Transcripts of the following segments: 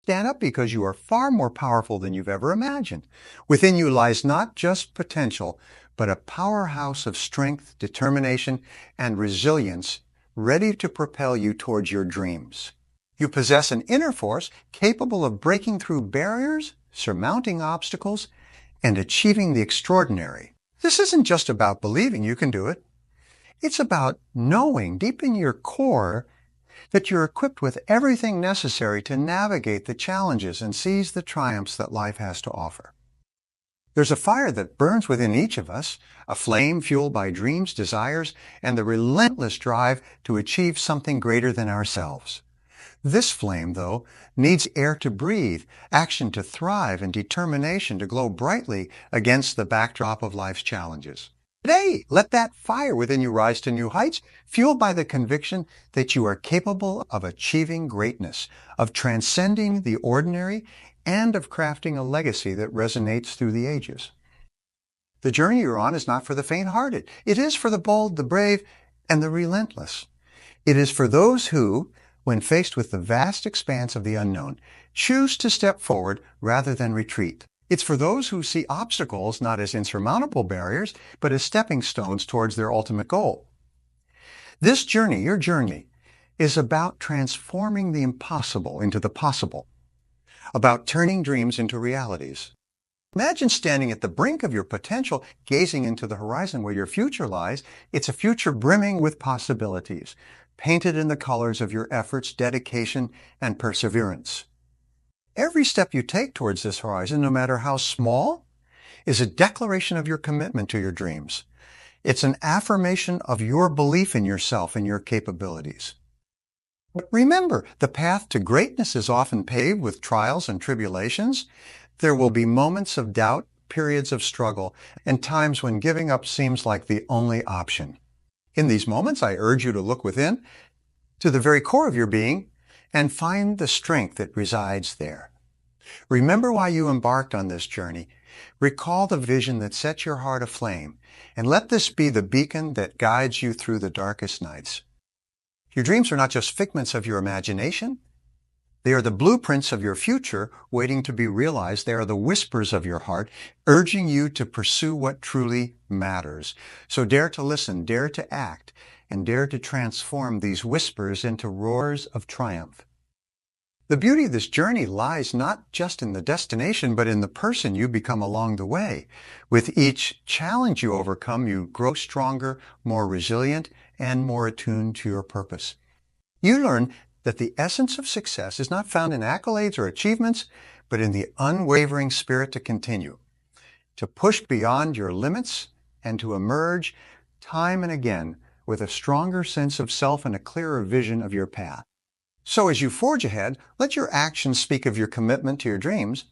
Stand up because you are far more powerful than you've ever imagined. Within you lies not just potential, but a powerhouse of strength, determination, and resilience ready to propel you towards your dreams. You possess an inner force capable of breaking through barriers, surmounting obstacles, and achieving the extraordinary. This isn't just about believing you can do it. It's about knowing deep in your core that you're equipped with everything necessary to navigate the challenges and seize the triumphs that life has to offer. There's a fire that burns within each of us, a flame fueled by dreams, desires, and the relentless drive to achieve something greater than ourselves. This flame, though, needs air to breathe, action to thrive, and determination to glow brightly against the backdrop of life's challenges. Today, let that fire within you rise to new heights, fueled by the conviction that you are capable of achieving greatness, of transcending the ordinary, and of crafting a legacy that resonates through the ages. The journey you're on is not for the faint-hearted. It is for the bold, the brave, and the relentless. It is for those who, when faced with the vast expanse of the unknown, choose to step forward rather than retreat. It's for those who see obstacles not as insurmountable barriers, but as stepping stones towards their ultimate goal. This journey, your journey, is about transforming the impossible into the possible, about turning dreams into realities. Imagine standing at the brink of your potential, gazing into the horizon where your future lies. It's a future brimming with possibilities, painted in the colors of your efforts, dedication, and perseverance. Every step you take towards this horizon, no matter how small, is a declaration of your commitment to your dreams. It's an affirmation of your belief in yourself and your capabilities. But remember, the path to greatness is often paved with trials and tribulations. There will be moments of doubt, periods of struggle, and times when giving up seems like the only option. In these moments, I urge you to look within, to the very core of your being, and find the strength that resides there. Remember why you embarked on this journey. Recall the vision that set your heart aflame, and let this be the beacon that guides you through the darkest nights. Your dreams are not just figments of your imagination. They are the blueprints of your future waiting to be realized. They are the whispers of your heart, urging you to pursue what truly matters. So dare to listen, dare to act, and dare to transform these whispers into roars of triumph. The beauty of this journey lies not just in the destination, but in the person you become along the way. With each challenge you overcome, you grow stronger, more resilient, and more attuned to your purpose. You learn that the essence of success is not found in accolades or achievements, but in the unwavering spirit to continue, to push beyond your limits, and to emerge time and again with a stronger sense of self and a clearer vision of your path. So as you forge ahead, let your actions speak of your commitment to your dreams.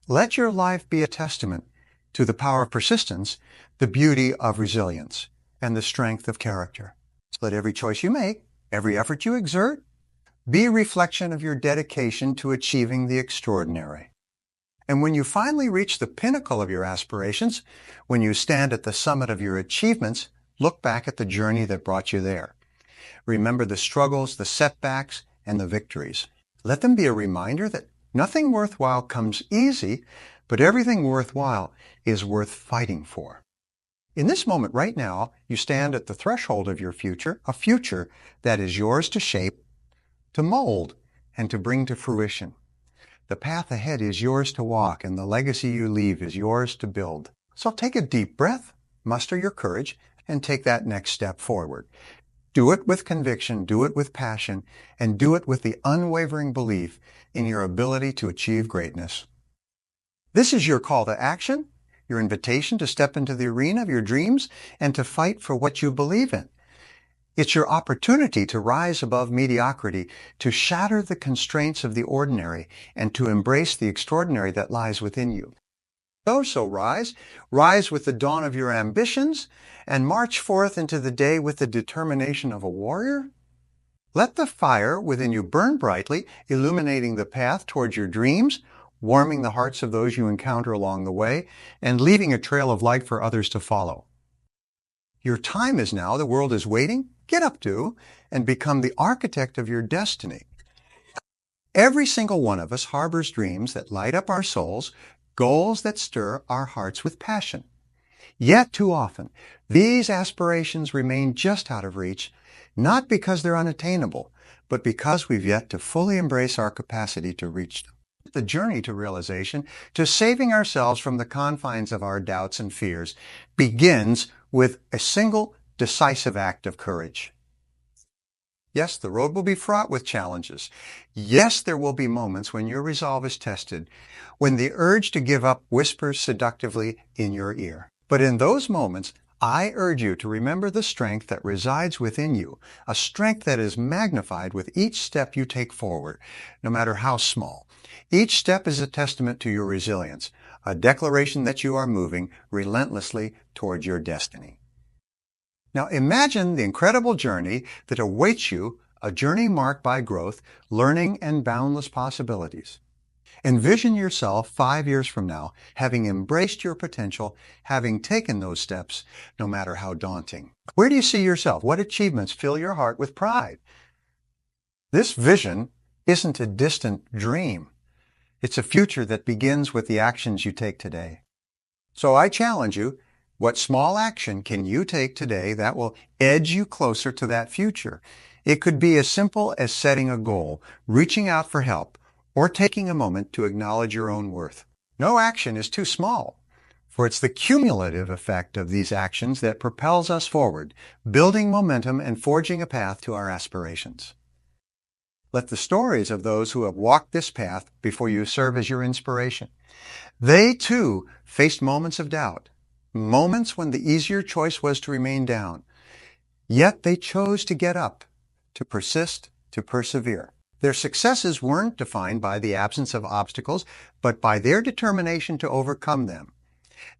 Let your life be a testament to the power of persistence, the beauty of resilience, and the strength of character. Let every choice you make, every effort you exert, be a reflection of your dedication to achieving the extraordinary. And when you finally reach the pinnacle of your aspirations, when you stand at the summit of your achievements, look back at the journey that brought you there. Remember the struggles, the setbacks, and the victories. Let them be a reminder that nothing worthwhile comes easy, but everything worthwhile is worth fighting for. In this moment right now, you stand at the threshold of your future, a future that is yours to shape, to mold, and to bring to fruition. The path ahead is yours to walk, and the legacy you leave is yours to build. So take a deep breath, muster your courage, and take that next step forward. Do it with conviction, do it with passion, and do it with the unwavering belief in your ability to achieve greatness. This is your call to action, your invitation to step into the arena of your dreams and to fight for what you believe in. It's your opportunity to rise above mediocrity, to shatter the constraints of the ordinary, and to embrace the extraordinary that lies within you. So rise with the dawn of your ambitions, and march forth into the day with the determination of a warrior. Let the fire within you burn brightly, illuminating the path towards your dreams, warming the hearts of those you encounter along the way, and leaving a trail of light for others to follow. Your time is now. The world is waiting. Get up to and become the architect of your destiny. Every single one of us harbors dreams that light up our souls, goals that stir our hearts with passion. Yet too often, these aspirations remain just out of reach, not because they're unattainable, but because we've yet to fully embrace our capacity to reach them. The journey to realization, to saving ourselves from the confines of our doubts and fears, begins with a single decisive act of courage. Yes, the road will be fraught with challenges. Yes, there will be moments when your resolve is tested, when the urge to give up whispers seductively in your ear. But in those moments, I urge you to remember the strength that resides within you, a strength that is magnified with each step you take forward, no matter how small. Each step is a testament to your resilience, a declaration that you are moving relentlessly toward your destiny. Now imagine the incredible journey that awaits you, a journey marked by growth, learning, and boundless possibilities. Envision yourself 5 years from now, having embraced your potential, having taken those steps, no matter how daunting. Where do you see yourself? What achievements fill your heart with pride? This vision isn't a distant dream. It's a future that begins with the actions you take today. So I challenge you, what small action can you take today that will edge you closer to that future? It could be as simple as setting a goal, reaching out for help, or taking a moment to acknowledge your own worth. No action is too small, for it's the cumulative effect of these actions that propels us forward, building momentum and forging a path to our aspirations. Let the stories of those who have walked this path before you serve as your inspiration. They, too, faced moments of doubt, moments when the easier choice was to remain down. Yet they chose to get up, to persist, to persevere. Their successes weren't defined by the absence of obstacles, but by their determination to overcome them.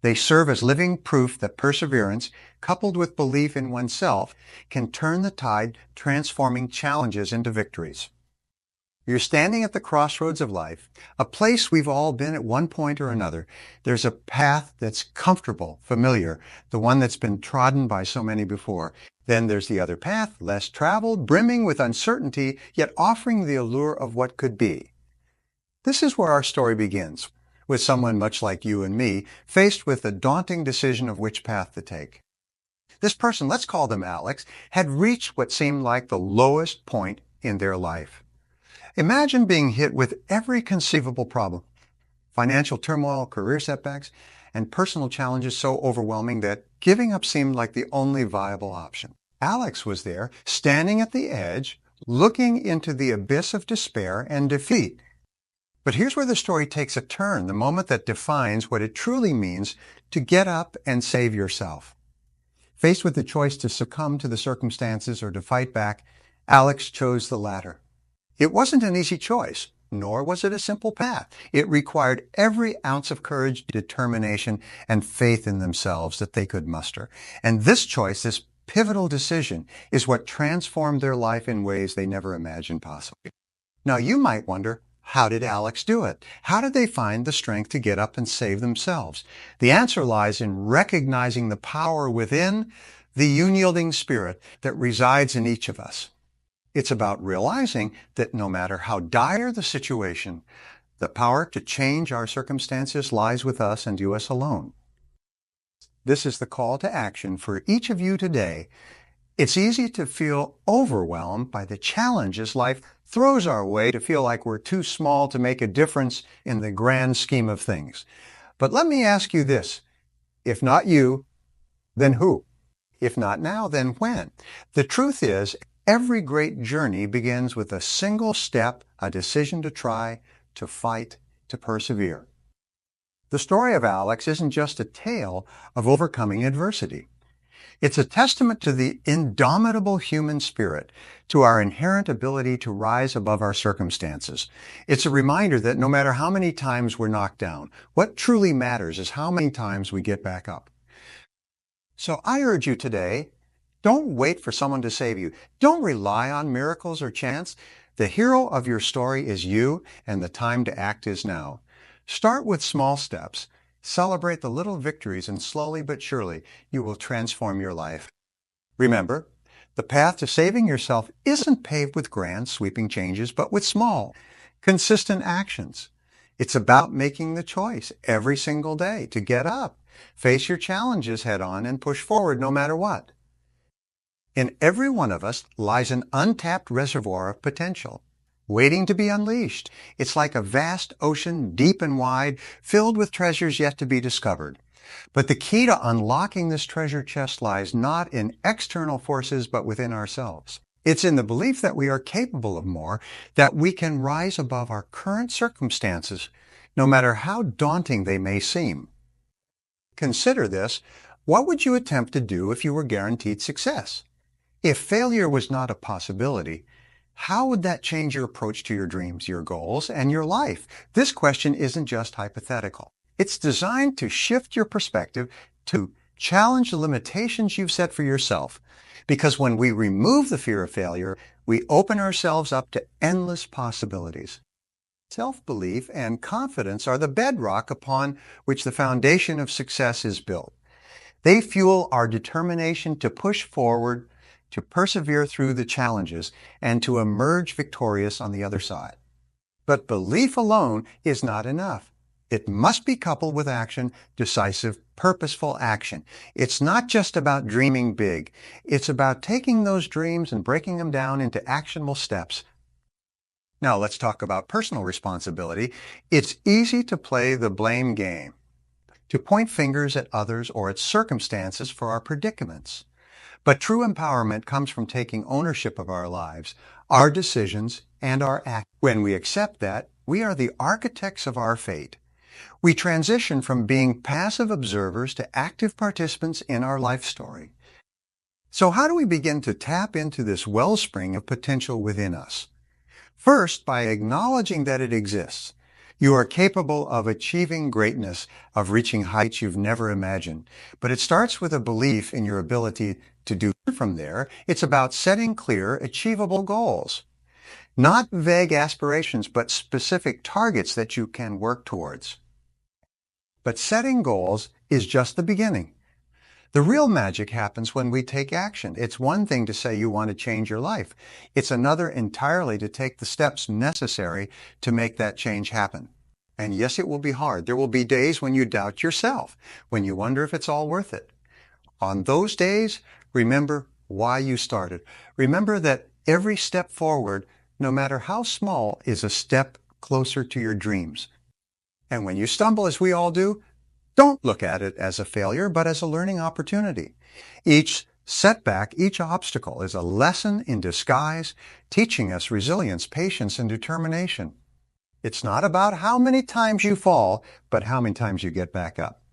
They serve as living proof that perseverance, coupled with belief in oneself, can turn the tide, transforming challenges into victories. You're standing at the crossroads of life, a place we've all been at one point or another. There's a path that's comfortable, familiar, the one that's been trodden by so many before. Then there's the other path, less traveled, brimming with uncertainty, yet offering the allure of what could be. This is where our story begins, with someone much like you and me, faced with the daunting decision of which path to take. This person, let's call them Alex, had reached what seemed like the lowest point in their life. Imagine being hit with every conceivable problem, financial turmoil, career setbacks, and personal challenges so overwhelming that giving up seemed like the only viable option. Alex was there, standing at the edge, looking into the abyss of despair and defeat. But here's where the story takes a turn, the moment that defines what it truly means to get up and save yourself. Faced with the choice to succumb to the circumstances or to fight back, Alex chose the latter. It wasn't an easy choice, nor was it a simple path. It required every ounce of courage, determination, and faith in themselves that they could muster. And this choice, this pivotal decision, is what transformed their life in ways they never imagined possible. Now you might wonder, how did Alex do it? How did they find the strength to get up and save themselves? The answer lies in recognizing the power within, the unyielding spirit that resides in each of us. It's about realizing that no matter how dire the situation, the power to change our circumstances lies with us and us alone. This is the call to action for each of you today. It's easy to feel overwhelmed by the challenges life throws our way, to feel like we're too small to make a difference in the grand scheme of things. But let me ask you this. If not you, then who? If not now, then when? The truth is, every great journey begins with a single step, a decision to try, to fight, to persevere. The story of Alex isn't just a tale of overcoming adversity. It's a testament to the indomitable human spirit, to our inherent ability to rise above our circumstances. It's a reminder that no matter how many times we're knocked down, what truly matters is how many times we get back up. So I urge you today, don't wait for someone to save you. Don't rely on miracles or chance. The hero of your story is you, and the time to act is now. Start with small steps. Celebrate the little victories, and slowly but surely, you will transform your life. Remember, the path to saving yourself isn't paved with grand, sweeping changes, but with small, consistent actions. It's about making the choice every single day to get up, face your challenges head on, and push forward no matter what. In every one of us lies an untapped reservoir of potential, waiting to be unleashed. It's like a vast ocean, deep and wide, filled with treasures yet to be discovered. But the key to unlocking this treasure chest lies not in external forces, but within ourselves. It's in the belief that we are capable of more, that we can rise above our current circumstances, no matter how daunting they may seem. Consider this. What would you attempt to do if you were guaranteed success? If failure was not a possibility, how would that change your approach to your dreams, your goals, and your life? This question isn't just hypothetical. It's designed to shift your perspective, to challenge the limitations you've set for yourself. Because when we remove the fear of failure, we open ourselves up to endless possibilities. Self-belief and confidence are the bedrock upon which the foundation of success is built. They fuel our determination to push forward, to persevere through the challenges, and to emerge victorious on the other side. But belief alone is not enough. It must be coupled with action, decisive, purposeful action. It's not just about dreaming big. It's about taking those dreams and breaking them down into actionable steps. Now let's talk about personal responsibility. It's easy to play the blame game, to point fingers at others or at circumstances for our predicaments. But true empowerment comes from taking ownership of our lives, our decisions, and our actions. When we accept that, we are the architects of our fate. We transition from being passive observers to active participants in our life story. So how do we begin to tap into this wellspring of potential within us? First, by acknowledging that it exists. You are capable of achieving greatness, of reaching heights you've never imagined. But it starts with a belief in your ability to do. From there, it's about setting clear, achievable goals. Not vague aspirations, but specific targets that you can work towards. But setting goals is just the beginning. The real magic happens when we take action. It's one thing to say you want to change your life. It's another entirely to take the steps necessary to make that change happen. And yes, it will be hard. There will be days when you doubt yourself, when you wonder if it's all worth it. On those days, remember why you started. Remember that every step forward, no matter how small, is a step closer to your dreams. And when you stumble, as we all do, don't look at it as a failure, but as a learning opportunity. Each setback, each obstacle is a lesson in disguise, teaching us resilience, patience, and determination. It's not about how many times you fall, but how many times you get back up.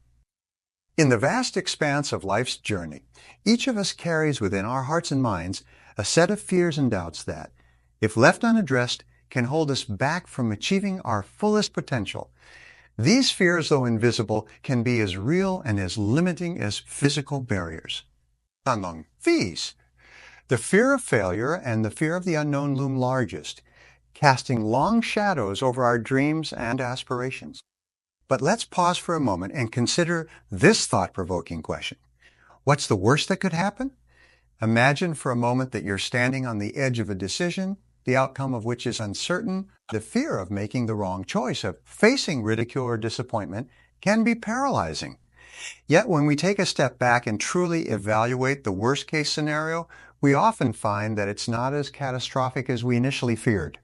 In the vast expanse of life's journey, each of us carries within our hearts and minds a set of fears and doubts that, if left unaddressed, can hold us back from achieving our fullest potential. These fears, though invisible, can be as real and as limiting as physical barriers. Among these, the fear of failure and the fear of the unknown loom largest, casting long shadows over our dreams and aspirations. But let's pause for a moment and consider this thought-provoking question. What's the worst that could happen? Imagine for a moment that you're standing on the edge of a decision, the outcome of which is uncertain. The fear of making the wrong choice, of facing ridicule or disappointment, can be paralyzing. Yet when we take a step back and truly evaluate the worst-case scenario, we often find that it's not as catastrophic as we initially feared.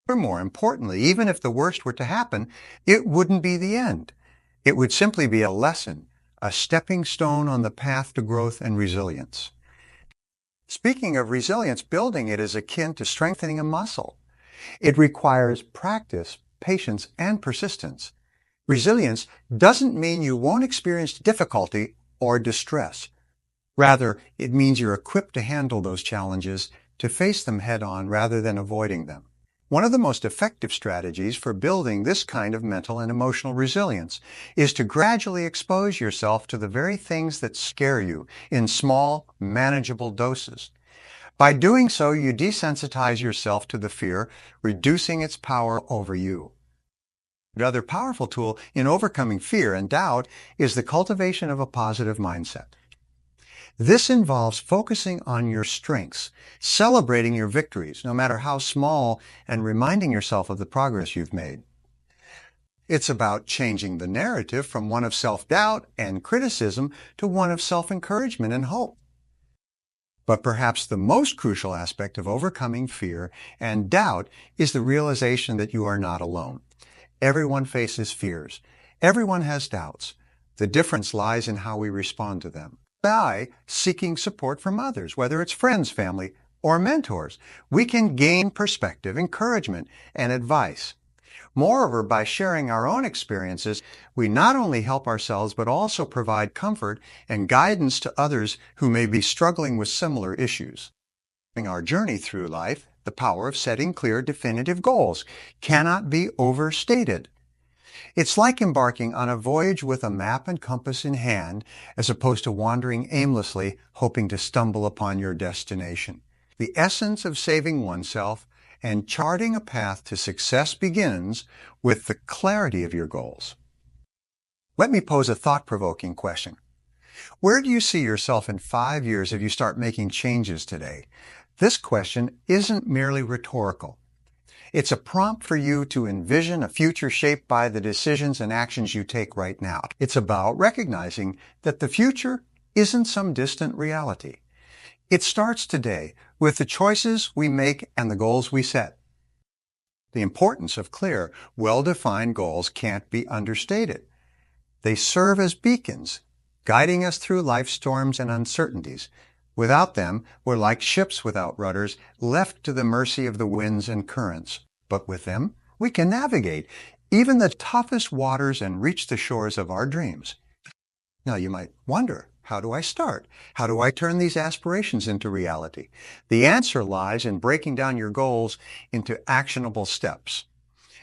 Or more importantly, even if the worst were to happen, it wouldn't be the end. It would simply be a lesson, a stepping stone on the path to growth and resilience. Speaking of resilience, building it is akin to strengthening a muscle. It requires practice, patience, and persistence. Resilience doesn't mean you won't experience difficulty or distress. Rather, it means you're equipped to handle those challenges, to face them head-on rather than avoiding them. One of the most effective strategies for building this kind of mental and emotional resilience is to gradually expose yourself to the very things that scare you in small, manageable doses. By doing so, you desensitize yourself to the fear, reducing its power over you. Another powerful tool in overcoming fear and doubt is the cultivation of a positive mindset. This involves focusing on your strengths, celebrating your victories, no matter how small, and reminding yourself of the progress you've made. It's about changing the narrative from one of self-doubt and criticism to one of self-encouragement and hope. But perhaps the most crucial aspect of overcoming fear and doubt is the realization that you are not alone. Everyone faces fears. Everyone has doubts. The difference lies in how we respond to them. By seeking support from others, whether it's friends, family, or mentors, we can gain perspective, encouragement, and advice. Moreover, by sharing our own experiences, we not only help ourselves, but also provide comfort and guidance to others who may be struggling with similar issues. In our journey through life, the power of setting clear, definitive goals cannot be overstated. It's like embarking on a voyage with a map and compass in hand, as opposed to wandering aimlessly, hoping to stumble upon your destination. The essence of saving oneself and charting a path to success begins with the clarity of your goals. Let me pose a thought-provoking question. Where do you see yourself in 5 years if you start making changes today? This question isn't merely rhetorical. It's a prompt for you to envision a future shaped by the decisions and actions you take right now. It's about recognizing that the future isn't some distant reality. It starts today with the choices we make and the goals we set. The importance of clear, well-defined goals can't be understated. They serve as beacons, guiding us through life's storms and uncertainties. Without them, we're like ships without rudders, left to the mercy of the winds and currents. But with them, we can navigate even the toughest waters and reach the shores of our dreams. Now you might wonder, how do I start? How do I turn these aspirations into reality? The answer lies in breaking down your goals into actionable steps.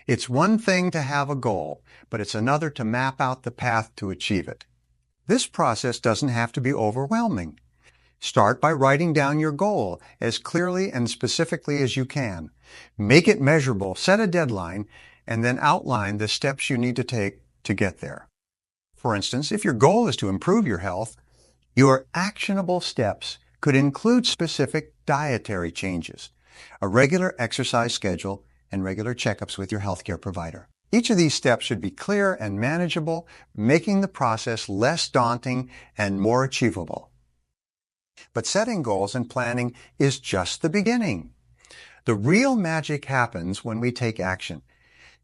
It's one thing to have a goal, but it's another to map out the path to achieve it. This process doesn't have to be overwhelming. Start by writing down your goal as clearly and specifically as you can. Make it measurable, set a deadline, and then outline the steps you need to take to get there. For instance, if your goal is to improve your health, your actionable steps could include specific dietary changes, a regular exercise schedule, and regular checkups with your healthcare provider. Each of these steps should be clear and manageable, making the process less daunting and more achievable. But setting goals and planning is just the beginning. The real magic happens when we take action.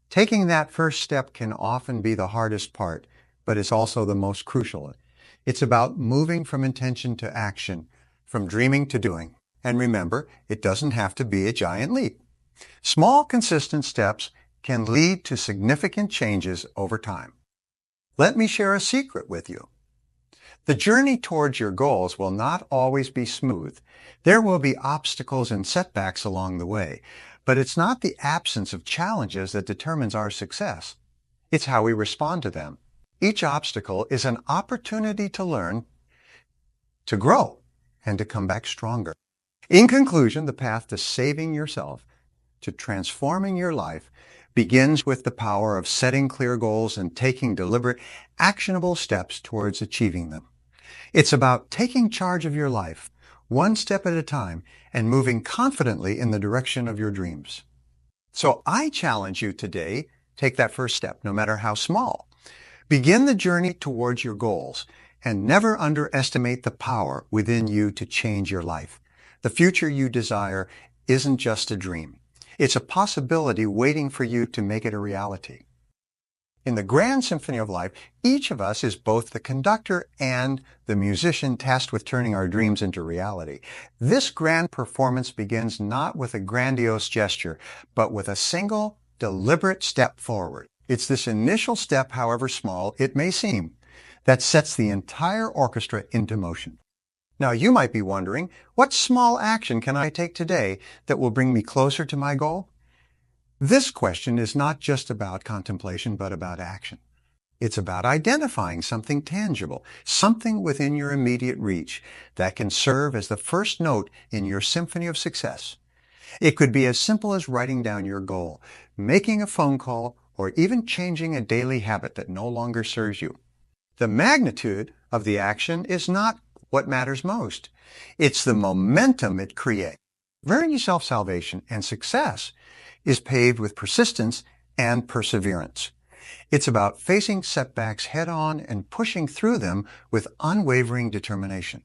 Taking that first step can often be the hardest part, but it's also the most crucial. It's about moving from intention to action, from dreaming to doing. And remember, it doesn't have to be a giant leap. Small, consistent steps can lead to significant changes over time. Let me share a secret with you. The journey towards your goals will not always be smooth. There will be obstacles and setbacks along the way, but it's not the absence of challenges that determines our success. It's how we respond to them. Each obstacle is an opportunity to learn, to grow, and to come back stronger. In conclusion, the path to saving yourself, to transforming your life, begins with the power of setting clear goals and taking deliberate, actionable steps towards achieving them. It's about taking charge of your life, one step at a time, and moving confidently in the direction of your dreams. So I challenge you today, take that first step, no matter how small. Begin the journey towards your goals, and never underestimate the power within you to change your life. The future you desire isn't just a dream. It's a possibility waiting for you to make it a reality. In the grand symphony of life, each of us is both the conductor and the musician tasked with turning our dreams into reality. This grand performance begins not with a grandiose gesture, but with a single, deliberate step forward. It's this initial step, however small it may seem, that sets the entire orchestra into motion. Now, you might be wondering, what small action can I take today that will bring me closer to my goal? This question is not just about contemplation, but about action. It's about identifying something tangible, something within your immediate reach that can serve as the first note in your symphony of success. It could be as simple as writing down your goal, making a phone call, or even changing a daily habit that no longer serves you. The magnitude of the action is not what matters most. It's the momentum it creates. Very self-salvation and success is paved with persistence and perseverance. It's about facing setbacks head-on and pushing through them with unwavering determination.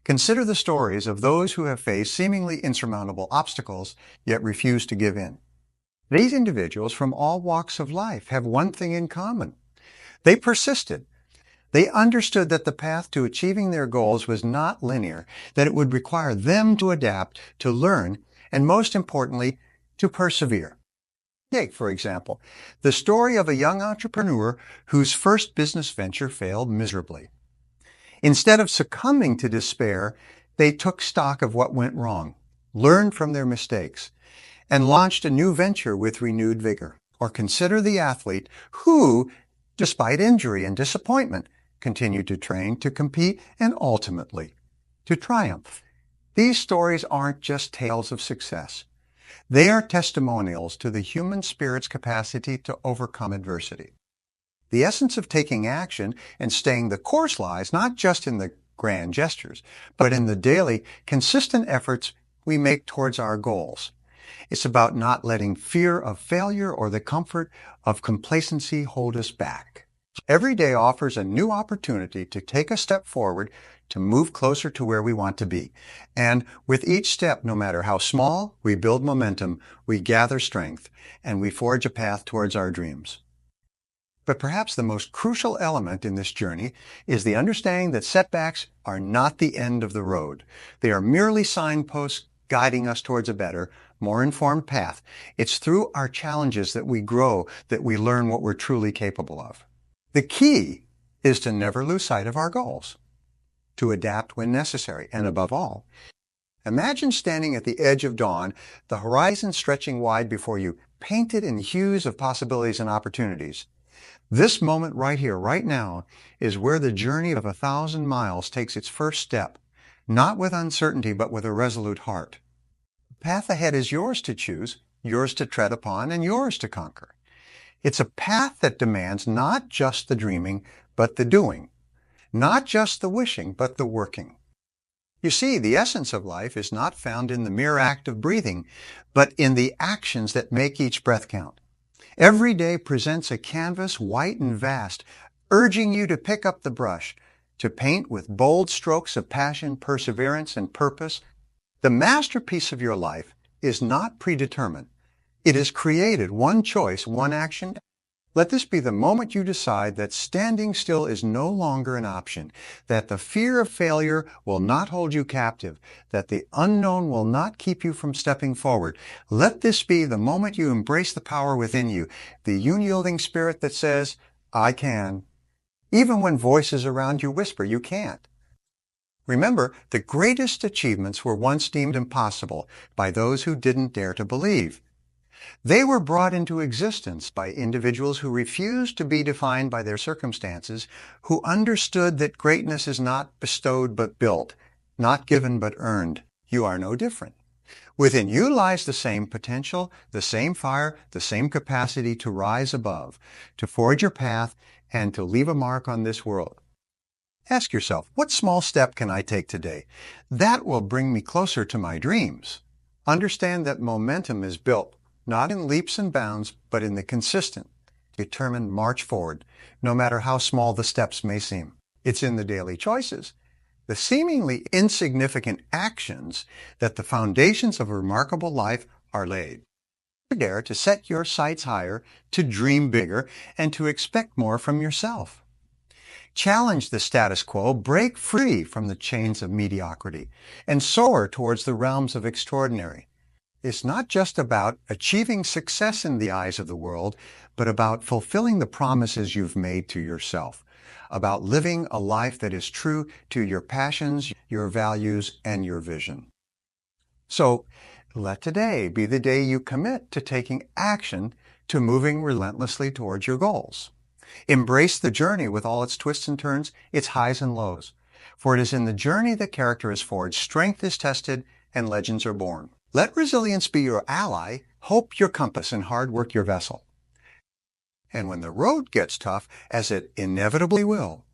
Consider the stories of those who have faced seemingly insurmountable obstacles yet refuse to give in. These individuals from all walks of life have one thing in common. They persisted. They understood that the path to achieving their goals was not linear, that it would require them to adapt, to learn, and most importantly, to persevere. Take, for example, the story of a young entrepreneur whose first business venture failed miserably. Instead of succumbing to despair, they took stock of what went wrong, learned from their mistakes, and launched a new venture with renewed vigor. Or consider the athlete who, despite injury and disappointment, continued to train, to compete, and ultimately to triumph. These stories aren't just tales of success. They are testimonials to the human spirit's capacity to overcome adversity. The essence of taking action and staying the course lies not just in the grand gestures, but in the daily, consistent efforts we make towards our goals. It's about not letting fear of failure or the comfort of complacency hold us back. Every day offers a new opportunity to take a step forward, to move closer to where we want to be. And with each step, no matter how small, we build momentum, we gather strength, and we forge a path towards our dreams. But perhaps the most crucial element in this journey is the understanding that setbacks are not the end of the road. They are merely signposts guiding us towards a better, more informed path. It's through our challenges that we grow, that we learn what we're truly capable of. The key is to never lose sight of our goals, to adapt when necessary, and above all, imagine standing at the edge of dawn, the horizon stretching wide before you, painted in hues of possibilities and opportunities. This moment right here, right now, is where the journey of 1,000 miles takes its first step, not with uncertainty, but with a resolute heart. The path ahead is yours to choose, yours to tread upon, and yours to conquer. It's a path that demands not just the dreaming, but the doing. Not just the wishing, but the working. You see, the essence of life is not found in the mere act of breathing, but in the actions that make each breath count. Every day presents a canvas white and vast, urging you to pick up the brush, to paint with bold strokes of passion, perseverance, and purpose. The masterpiece of your life is not predetermined. It is created, one choice, one action. Let this be the moment you decide that standing still is no longer an option, that the fear of failure will not hold you captive, that the unknown will not keep you from stepping forward. Let this be the moment you embrace the power within you, the unyielding spirit that says, I can, even when voices around you whisper you can't. Remember, the greatest achievements were once deemed impossible by those who didn't dare to believe. They were brought into existence by individuals who refused to be defined by their circumstances, who understood that greatness is not bestowed but built, not given but earned. You are no different. Within you lies the same potential, the same fire, the same capacity to rise above, to forge your path, and to leave a mark on this world. Ask yourself, what small step can I take today? That will bring me closer to my dreams. Understand that momentum is built not in leaps and bounds, but in the consistent, determined march forward, no matter how small the steps may seem. It's in the daily choices, the seemingly insignificant actions, that the foundations of a remarkable life are laid. Dare to set your sights higher, to dream bigger, and to expect more from yourself. Challenge the status quo, break free from the chains of mediocrity, and soar towards the realms of extraordinary. It's not just about achieving success in the eyes of the world, but about fulfilling the promises you've made to yourself, about living a life that is true to your passions, your values, and your vision. So, let today be the day you commit to taking action, to moving relentlessly towards your goals. Embrace the journey with all its twists and turns, its highs and lows. For it is in the journey that character is forged, strength is tested, and legends are born. Let resilience be your ally, hope your compass, and hard work your vessel. And when the road gets tough, as it inevitably will,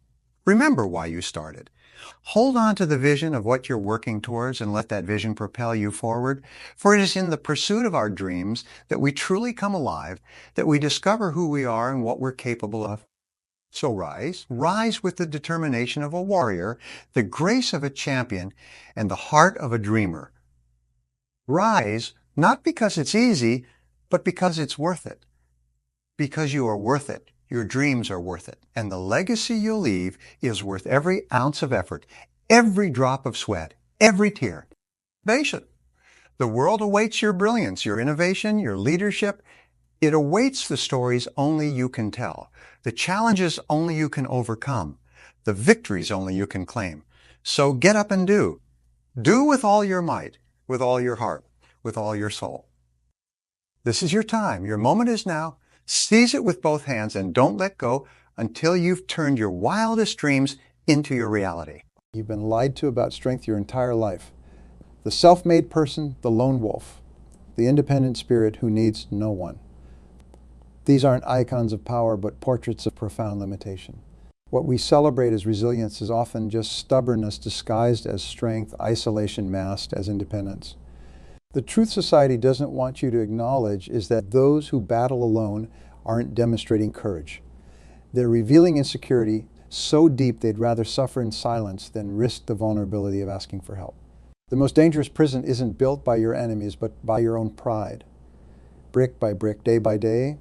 Remember why you started. Hold on to the vision of what you're working towards and let that vision propel you forward. For it is in the pursuit of our dreams that we truly come alive, that we discover who we are and what we're capable of. So rise with the determination of a warrior, the grace of a champion, and the heart of a dreamer. Rise, not because it's easy, but because it's worth it. Because you are worth it. Your dreams are worth it. And the legacy you'll leave is worth every ounce of effort, every drop of sweat, every tear. Patient. The world awaits your brilliance, your innovation, your leadership. It awaits the stories only you can tell, the challenges only you can overcome, the victories only you can claim. So get up and do. Do with all your might, with all your heart, with all your soul. This is your time. Your moment is now. Seize it with both hands and don't let go until you've turned your wildest dreams into your reality. You've been lied to about strength your entire life. The self-made person, the lone wolf, the independent spirit who needs no one. These aren't icons of power, but portraits of profound limitation. What we celebrate as resilience is often just stubbornness disguised as strength, isolation masked as independence. The truth society doesn't want you to acknowledge is that those who battle alone aren't demonstrating courage. They're revealing insecurity so deep they'd rather suffer in silence than risk the vulnerability of asking for help. The most dangerous prison isn't built by your enemies, but by your own pride. Brick by brick, day by day,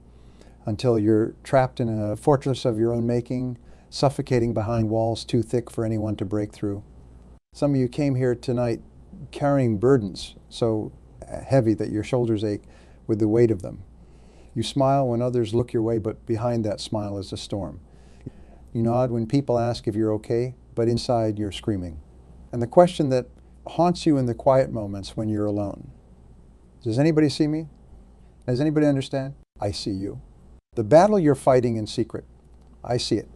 until you're trapped in a fortress of your own making, suffocating behind walls too thick for anyone to break through. Some of you came here tonight carrying burdens so heavy that your shoulders ache with the weight of them. You smile when others look your way, but behind that smile is a storm. You nod when people ask if you're okay, but inside you're screaming. And the question that haunts you in the quiet moments when you're alone: does anybody see me? Does anybody understand? I see you. The battle you're fighting in secret, I see it.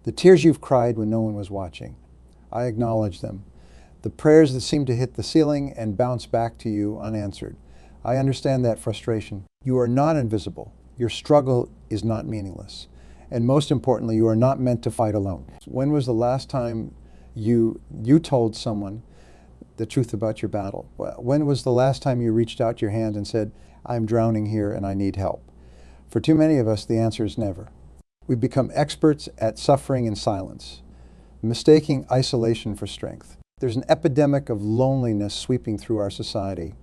The tears you've cried when no one was watching, I acknowledge them. The prayers that seem to hit the ceiling and bounce back to you unanswered, I understand that frustration. You are not invisible. Your struggle is not meaningless. And most importantly, you are not meant to fight alone. When was the last time you told someone the truth about your battle? When was the last time you reached out your hand and said, I'm drowning here and I need help? For too many of us, the answer is never. We've become experts at suffering in silence, mistaking isolation for strength. There's an epidemic of loneliness sweeping through our society.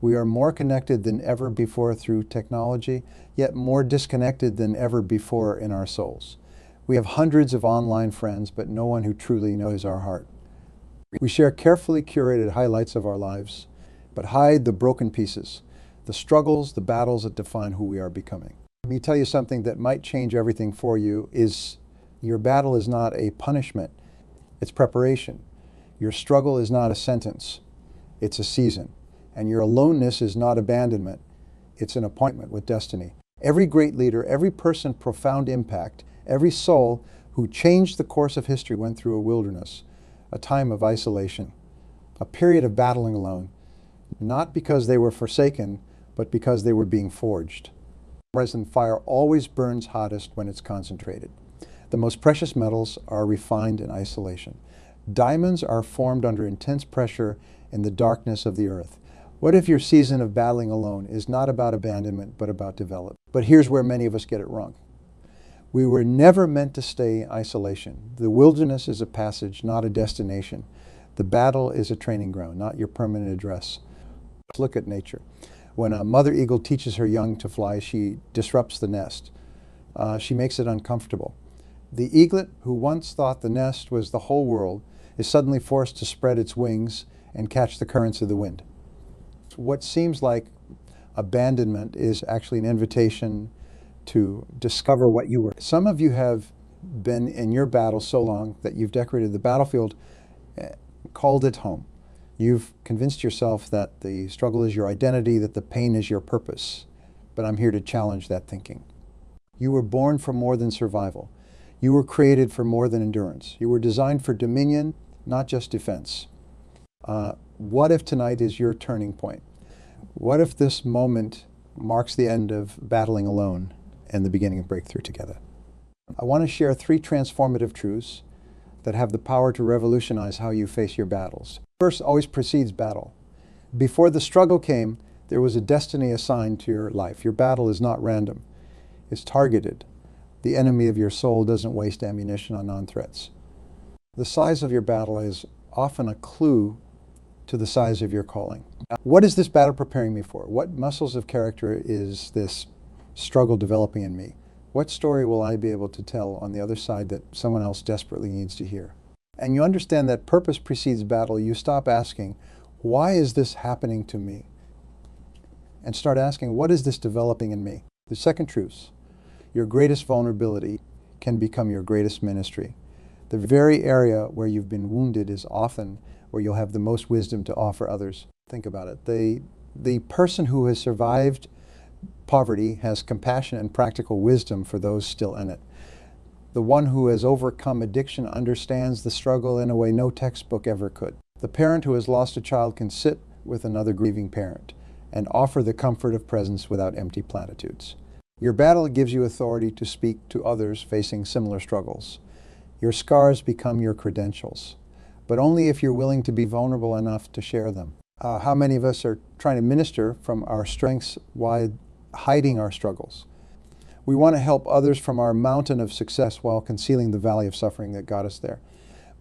We are more connected than ever before through technology, yet more disconnected than ever before in our souls. We have hundreds of online friends, but no one who truly knows our heart. We share carefully curated highlights of our lives, but hide the broken pieces, the struggles, the battles that define who we are becoming. Let me tell you something that might change everything for you is your battle is not a punishment, it's preparation. Your struggle is not a sentence, it's a season. And your aloneness is not abandonment, it's an appointment with destiny. Every great leader, every person of profound impact, every soul who changed the course of history went through a wilderness, a time of isolation, a period of battling alone, not because they were forsaken, but because they were being forged. Resin fire always burns hottest when it's concentrated. The most precious metals are refined in isolation. Diamonds are formed under intense pressure in the darkness of the earth. What if your season of battling alone is not about abandonment, but about development? But here's where many of us get it wrong. We were never meant to stay in isolation. The wilderness is a passage, not a destination. The battle is a training ground, not your permanent address. Let's look at nature. When a mother eagle teaches her young to fly, she disrupts the nest. She makes it uncomfortable. The eaglet, who once thought the nest was the whole world, is suddenly forced to spread its wings and catch the currents of the wind. What seems like abandonment is actually an invitation to discover what you were. Some of you have been in your battle so long that you've decorated the battlefield, called it home. You've convinced yourself that the struggle is your identity, that the pain is your purpose. But I'm here to challenge that thinking. You were born for more than survival. You were created for more than endurance. You were designed for dominion, not just defense. What if tonight is your turning point? What if this moment marks the end of battling alone and the beginning of breakthrough together? I want to share 3 transformative truths that have the power to revolutionize how you face your battles. First always precedes battle. Before the struggle came, there was a destiny assigned to your life. Your battle is not random. It's targeted. The enemy of your soul doesn't waste ammunition on non-threats. The size of your battle is often a clue to the size of your calling. What is this battle preparing me for? What muscles of character is this struggle developing in me? What story will I be able to tell on the other side that someone else desperately needs to hear? And you understand that purpose precedes battle. You stop asking, why is this happening to me? And start asking, what is this developing in me? The second truth, your greatest vulnerability can become your greatest ministry. The very area where you've been wounded is often where you'll have the most wisdom to offer others. Think about it. The person who has survived poverty has compassion and practical wisdom for those still in it. The one who has overcome addiction understands the struggle in a way no textbook ever could. The parent who has lost a child can sit with another grieving parent and offer the comfort of presence without empty platitudes. Your battle gives you authority to speak to others facing similar struggles. Your scars become your credentials, but only if you're willing to be vulnerable enough to share them. How many of us are trying to minister from our strengths while hiding our struggles? We want to help others from our mountain of success while concealing the valley of suffering that got us there.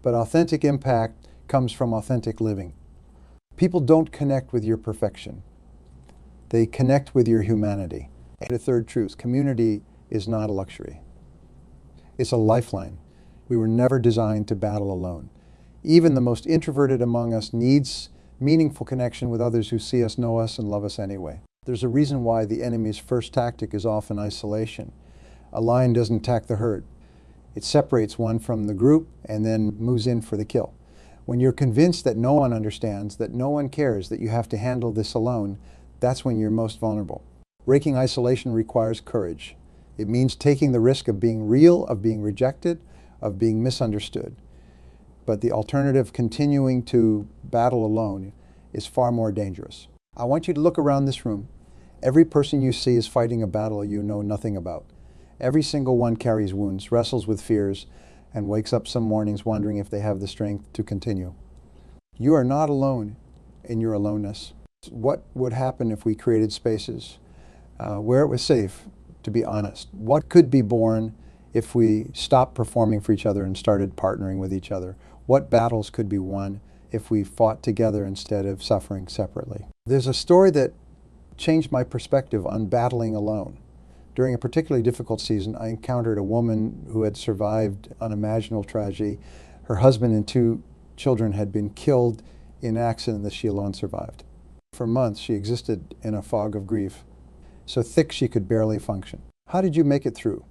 But authentic impact comes from authentic living. People don't connect with your perfection. They connect with your humanity. And a third truth, community is not a luxury. It's a lifeline. We were never designed to battle alone. Even the most introverted among us needs meaningful connection with others who see us, know us, and love us anyway. There's a reason why the enemy's first tactic is often isolation. A lion doesn't attack the herd. It separates one from the group and then moves in for the kill. When you're convinced that no one understands, that no one cares, that you have to handle this alone, that's when you're most vulnerable. Breaking isolation requires courage. It means taking the risk of being real, of being rejected, of being misunderstood. But the alternative, continuing to battle alone, is far more dangerous. I want you to look around this room. Every person you see is fighting a battle you know nothing about. Every single one carries wounds, wrestles with fears, and wakes up some mornings wondering if they have the strength to continue. You are not alone in your aloneness. What would happen if we created spaces where it was safe to be honest? What could be born if we stopped performing for each other and started partnering with each other? What battles could be won if we fought together instead of suffering separately? There's a story that changed my perspective on battling alone. During a particularly difficult season, I encountered a woman who had survived unimaginable tragedy. Her husband and 2 children had been killed in an accident that she alone survived. For months, she existed in a fog of grief, so thick she could barely function. How did you make it through?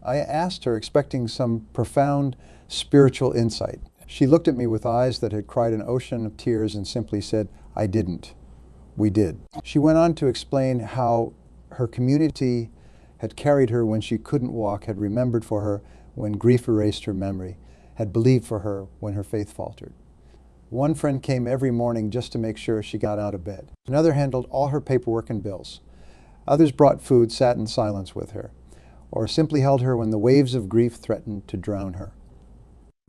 I asked her, expecting some profound spiritual insight. She looked at me with eyes that had cried an ocean of tears and simply said, "I didn't. We did." She went on to explain how her community had carried her when she couldn't walk, had remembered for her when grief erased her memory, had believed for her when her faith faltered. One friend came every morning just to make sure she got out of bed. Another handled all her paperwork and bills. Others brought food, sat in silence with her, or simply held her when the waves of grief threatened to drown her.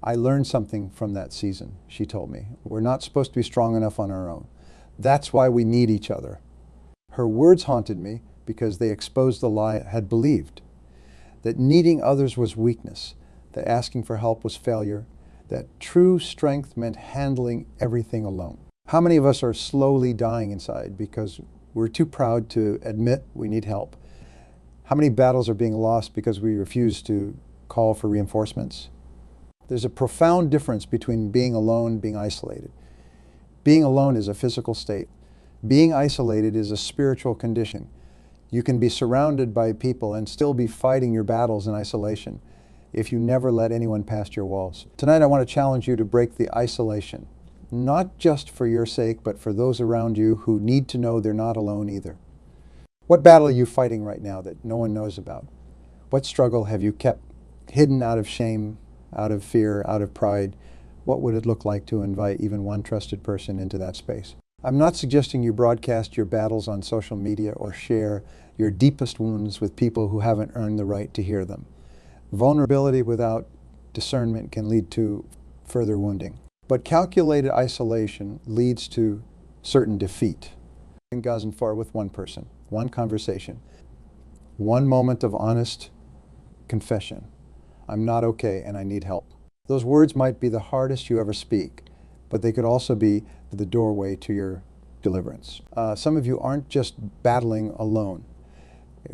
I learned something from that season, she told me. We're not supposed to be strong enough on our own. That's why we need each other. Her words haunted me because they exposed the lie I had believed, that needing others was weakness, that asking for help was failure, that true strength meant handling everything alone. How many of us are slowly dying inside because we're too proud to admit we need help? How many battles are being lost because we refuse to call for reinforcements? There's a profound difference between being alone and being isolated. Being alone is a physical state. Being isolated is a spiritual condition. You can be surrounded by people and still be fighting your battles in isolation if you never let anyone past your walls. Tonight I want to challenge you to break the isolation, not just for your sake, but for those around you who need to know they're not alone either. What battle are you fighting right now that no one knows about? What struggle have you kept hidden out of shame, out of fear, out of pride? What would it look like to invite even one trusted person into that space? I'm not suggesting you broadcast your battles on social media or share your deepest wounds with people who haven't earned the right to hear them. Vulnerability without discernment can lead to further wounding. But calculated isolation leads to certain defeat. In Gazenfar with one person, one conversation, one moment of honest confession. I'm not okay and I need help. Those words might be the hardest you ever speak, but they could also be the doorway to your deliverance. Some of you aren't just battling alone.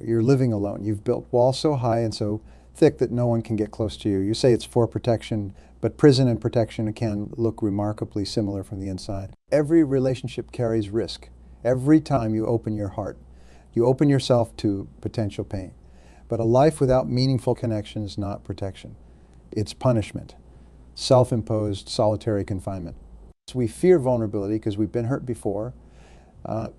You're living alone. You've built walls so high and so thick that no one can get close to you. You say it's for protection, but prison and protection can look remarkably similar from the inside. Every relationship carries risk. Every time you open your heart, you open yourself to potential pain. But a life without meaningful connection is not protection. It's punishment, self-imposed solitary confinement. So we fear vulnerability because we've been hurt before.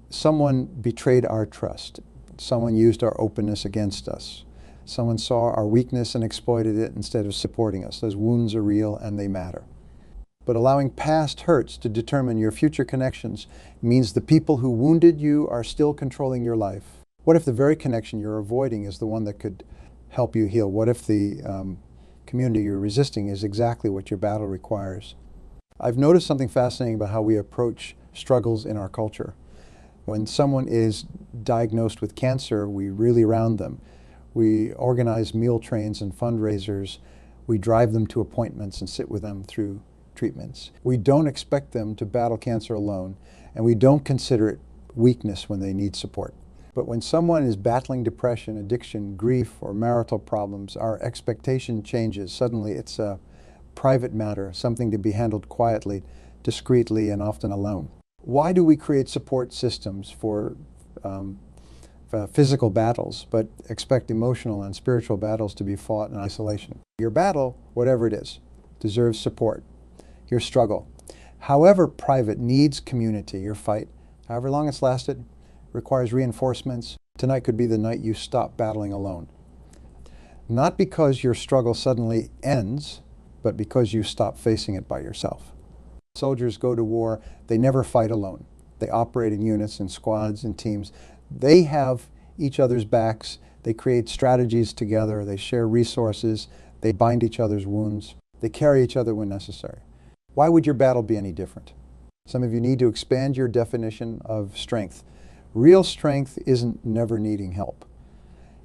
Someone betrayed our trust. Someone used our openness against us. Someone saw our weakness and exploited it instead of supporting us. Those wounds are real and they matter. But allowing past hurts to determine your future connections means the people who wounded you are still controlling your life. What if the very connection you're avoiding is the one that could help you heal? What if the community you're resisting is exactly what your battle requires? I've noticed something fascinating about how we approach struggles in our culture. When someone is diagnosed with cancer, we really round them. We organize meal trains and fundraisers. We drive them to appointments and sit with them through treatments. We don't expect them to battle cancer alone, and we don't consider it weakness when they need support. But when someone is battling depression, addiction, grief, or marital problems, our expectation changes. Suddenly it's a private matter, something to be handled quietly, discreetly, and often alone. Why do we create support systems for physical battles, but expect emotional and spiritual battles to be fought in isolation? Your battle, whatever it is, deserves support. Your struggle, however private, needs community. Your fight, however long it's lasted, requires reinforcements. Tonight could be the night you stop battling alone. Not because your struggle suddenly ends, but because you stop facing it by yourself. Soldiers go to war, they never fight alone. They operate in units, in squads, in teams. They have each other's backs, they create strategies together, they share resources, they bind each other's wounds, they carry each other when necessary. Why would your battle be any different? Some of you need to expand your definition of strength. Real strength isn't never needing help.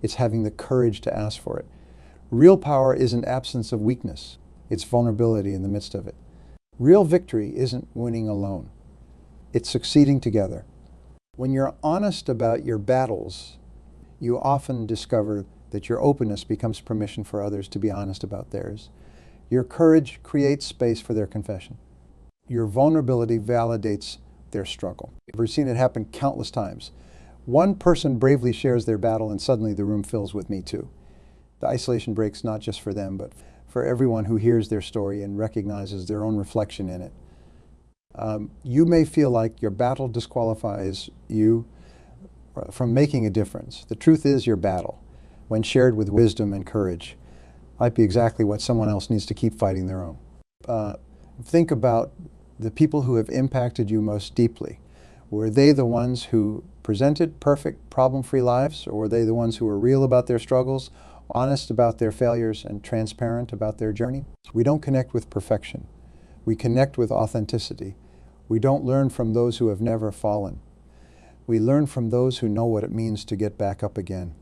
It's having the courage to ask for it. Real power isn't absence of weakness. It's vulnerability in the midst of it. Real victory isn't winning alone. It's succeeding together. When you're honest about your battles, you often discover that your openness becomes permission for others to be honest about theirs. Your courage creates space for their confession. Your vulnerability validates their struggle. I've seen it happen countless times. One person bravely shares their battle and suddenly the room fills with me too. The isolation breaks not just for them, but for everyone who hears their story and recognizes their own reflection in it. You may feel like your battle disqualifies you from making a difference. The truth is your battle, when shared with wisdom and courage, might be exactly what someone else needs to keep fighting their own. Think about the people who have impacted you most deeply. Were they the ones who presented perfect, problem-free lives, or were they the ones who were real about their struggles, honest about their failures, and transparent about their journey? We don't connect with perfection. We connect with authenticity. We don't learn from those who have never fallen. We learn from those who know what it means to get back up again.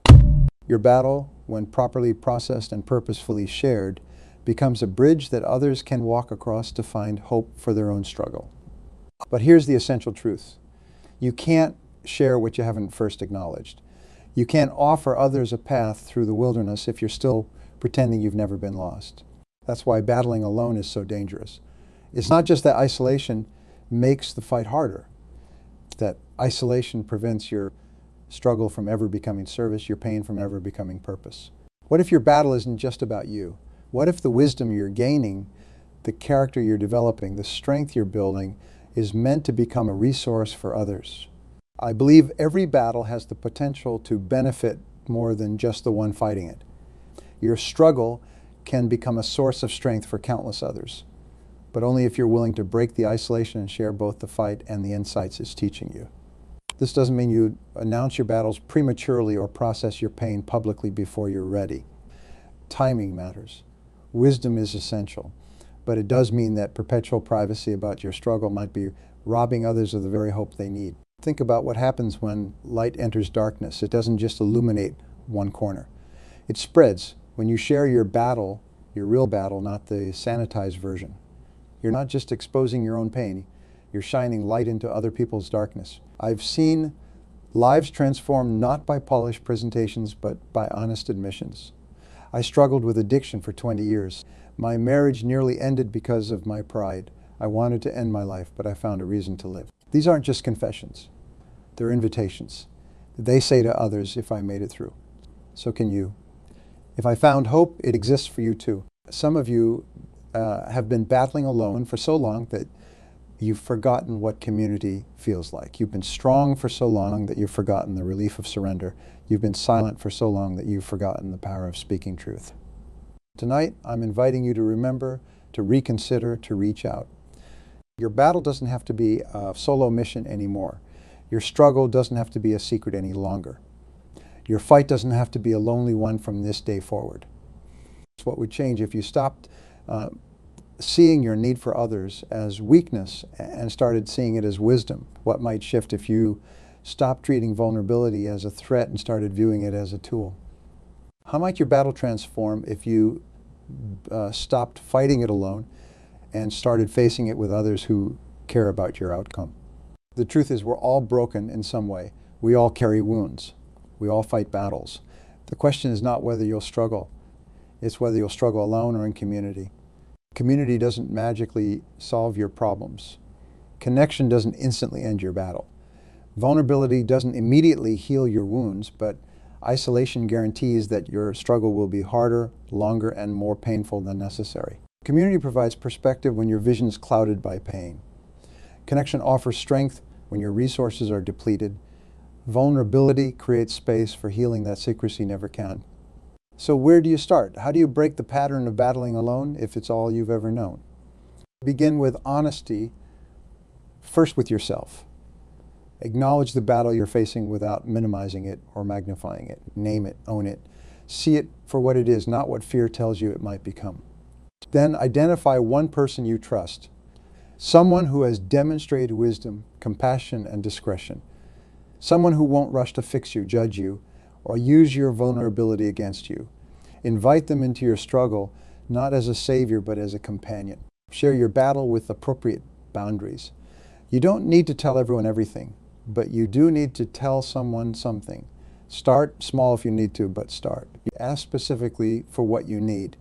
Your battle, when properly processed and purposefully shared, becomes a bridge that others can walk across to find hope for their own struggle. But here's the essential truth. You can't share what you haven't first acknowledged. You can't offer others a path through the wilderness if you're still pretending you've never been lost. That's why battling alone is so dangerous. It's not just that isolation makes the fight harder, that isolation prevents your struggle from ever becoming service, your pain from ever becoming purpose. What if your battle isn't just about you? What if the wisdom you're gaining, the character you're developing, the strength you're building is meant to become a resource for others? I believe every battle has the potential to benefit more than just the one fighting it. Your struggle can become a source of strength for countless others, but only if you're willing to break the isolation and share both the fight and the insights it's teaching you. This doesn't mean you announce your battles prematurely or process your pain publicly before you're ready. Timing matters. Wisdom is essential. but it does mean that perpetual privacy about your struggle might be robbing others of the very hope they need. Think about what happens when light enters darkness. It doesn't just illuminate one corner. It spreads. When you share your battle, your real battle, not the sanitized version, you're not just exposing your own pain, you're shining light into other people's darkness. I've seen lives transformed not by polished presentations, but by honest admissions. I struggled with addiction for 20 years. My marriage nearly ended because of my pride. I wanted to end my life, but I found a reason to live. These aren't just confessions. They're invitations. They say to others, if I made it through, so can you. If I found hope, it exists for you too. Some of you have been battling alone for so long that you've forgotten what community feels like. You've been strong for so long that you've forgotten the relief of surrender. You've been silent for so long that you've forgotten the power of speaking truth. Tonight, I'm inviting you to remember, to reconsider, to reach out. Your battle doesn't have to be a solo mission anymore. Your struggle doesn't have to be a secret any longer. Your fight doesn't have to be a lonely one from this day forward. What would change if you stopped seeing your need for others as weakness and started seeing it as wisdom? What might shift if you stopped treating vulnerability as a threat and started viewing it as a tool? How might your battle transform if you stopped fighting it alone and started facing it with others who care about your outcome? The truth is, we're all broken in some way. We all carry wounds. We all fight battles. The question is not whether you'll struggle. It's whether you'll struggle alone or in community. Community doesn't magically solve your problems. Connection doesn't instantly end your battle. Vulnerability doesn't immediately heal your wounds, but isolation guarantees that your struggle will be harder, longer, and more painful than necessary. Community provides perspective when your vision is clouded by pain. Connection offers strength when your resources are depleted. Vulnerability creates space for healing that secrecy never can. So where do you start? How do you break the pattern of battling alone if it's all you've ever known? Begin with honesty, first with yourself. Acknowledge the battle you're facing without minimizing it or magnifying it. Name it, own it. See it for what it is, not what fear tells you it might become. Then identify one person you trust. Someone who has demonstrated wisdom, compassion, and discretion. Someone who won't rush to fix you, judge you, or use your vulnerability against you. Invite them into your struggle, not as a savior, but as a companion. Share your battle with appropriate boundaries. You don't need to tell everyone everything, but you do need to tell someone something. Start small if you need to, but start. Ask specifically for what you need.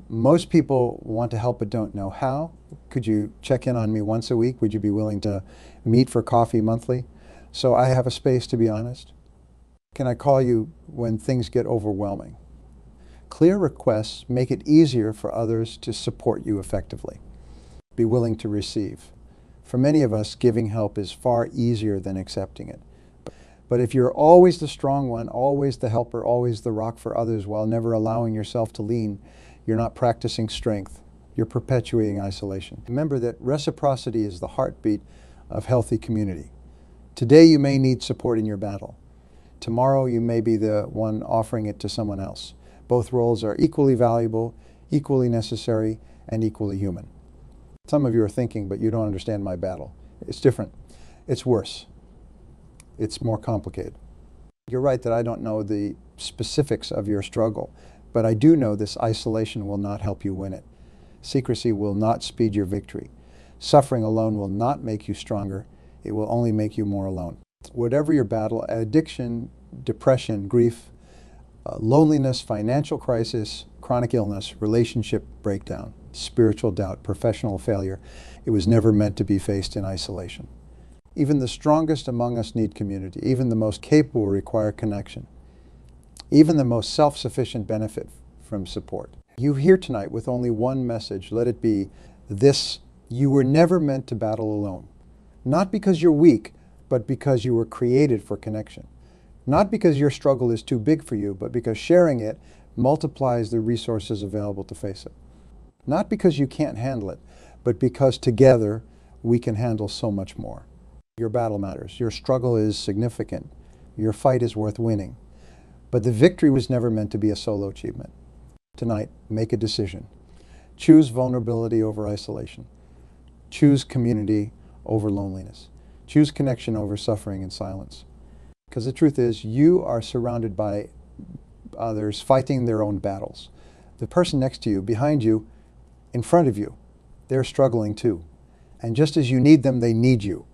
Most people want to help but don't know how. Could you check in on me once a week? Would you be willing to meet for coffee monthly? So I have a space to be honest. Can I call you when things get overwhelming? Clear requests make it easier for others to support you effectively. Be willing to receive. For many of us, giving help is far easier than accepting it. But if you're always the strong one, always the helper, always the rock for others while never allowing yourself to lean, you're not practicing strength. You're perpetuating isolation. Remember that reciprocity is the heartbeat of healthy community. Today you may need support in your battle. Tomorrow you may be the one offering it to someone else. Both roles are equally valuable, equally necessary, and equally human. Some of you are thinking, but you don't understand my battle. It's different. It's worse. It's more complicated. You're right that I don't know the specifics of your struggle, but I do know this isolation will not help you win it. Secrecy will not speed your victory. Suffering alone will not make you stronger. It will only make you more alone. Whatever your battle, addiction, depression, grief, loneliness, financial crisis, chronic illness, relationship breakdown, spiritual doubt, professional failure, it was never meant to be faced in isolation. Even the strongest among us need community. Even the most capable require connection. Even the most self-sufficient benefit from support. You here tonight with only one message. Let it be this: you were never meant to battle alone. Not because you're weak, but because you were created for connection. Not because your struggle is too big for you, but because sharing it multiplies the resources available to face it. Not because you can't handle it, but because together we can handle so much more. Your battle matters. Your struggle is significant. Your fight is worth winning. But the victory was never meant to be a solo achievement. Tonight, make a decision. Choose vulnerability over isolation. Choose community over loneliness. Choose connection over suffering and silence. Because the truth is, you are surrounded by others fighting their own battles. The person next to you, behind you, in front of you, they're struggling too. And just as you need them, they need you.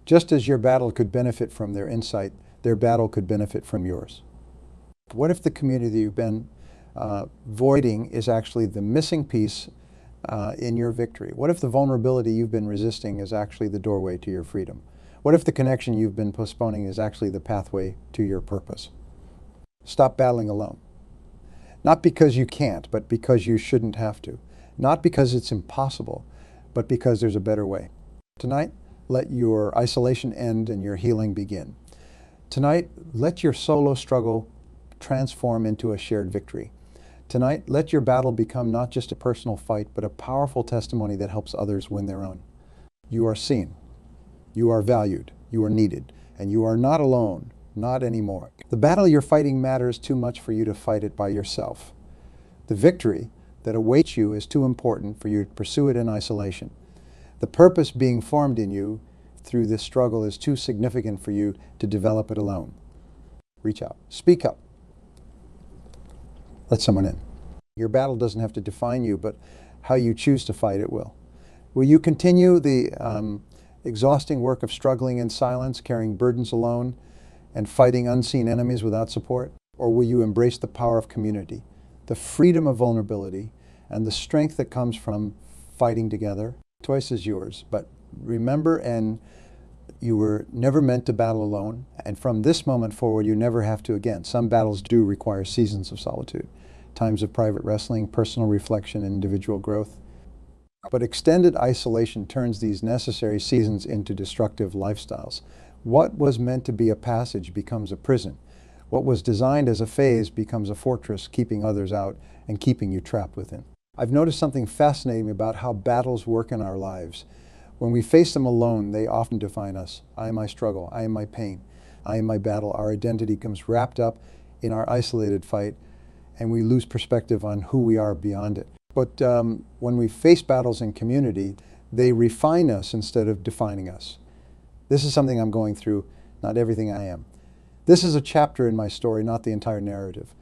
Just as your battle could benefit from their insight, their battle could benefit from yours. What if the community you've been voiding is actually the missing piece in your victory? What if the vulnerability you've been resisting is actually the doorway to your freedom? What if the connection you've been postponing is actually the pathway to your purpose? Stop battling alone. Not because you can't, but because you shouldn't have to. Not because it's impossible, but because there's a better way. Tonight, let your isolation end and your healing begin. Tonight, let your solo struggle transform into a shared victory. Tonight, let your battle become not just a personal fight, but a powerful testimony that helps others win their own. You are seen. You are valued. You are needed. And you are not alone. Not anymore. The battle you're fighting matters too much for you to fight it by yourself. The victory that awaits you is too important for you to pursue it in isolation. The purpose being formed in you through this struggle is too significant for you to develop it alone. Reach out. Speak up. Let someone in. Your battle doesn't have to define you, but how you choose to fight it will. Will you continue the exhausting work of struggling in silence, carrying burdens alone, and fighting unseen enemies without support? Or will you embrace the power of community, the freedom of vulnerability, and the strength that comes from fighting together? Choice is yours, but remember, and you were never meant to battle alone, and from this moment forward, you never have to again. Some battles do require seasons of solitude, times of private wrestling, personal reflection, and individual growth. But extended isolation turns these necessary seasons into destructive lifestyles. What was meant to be a passage becomes a prison. What was designed as a phase becomes a fortress, keeping others out and keeping you trapped within. I've noticed something fascinating about how battles work in our lives. When we face them alone, they often define us. I am my struggle. I am my pain. I am my battle. Our identity comes wrapped up in our isolated fight, and we lose perspective on who we are beyond it. But when we face battles in community, they refine us instead of defining us. This is something I'm going through, not everything I am. This is a chapter in my story, not the entire narrative.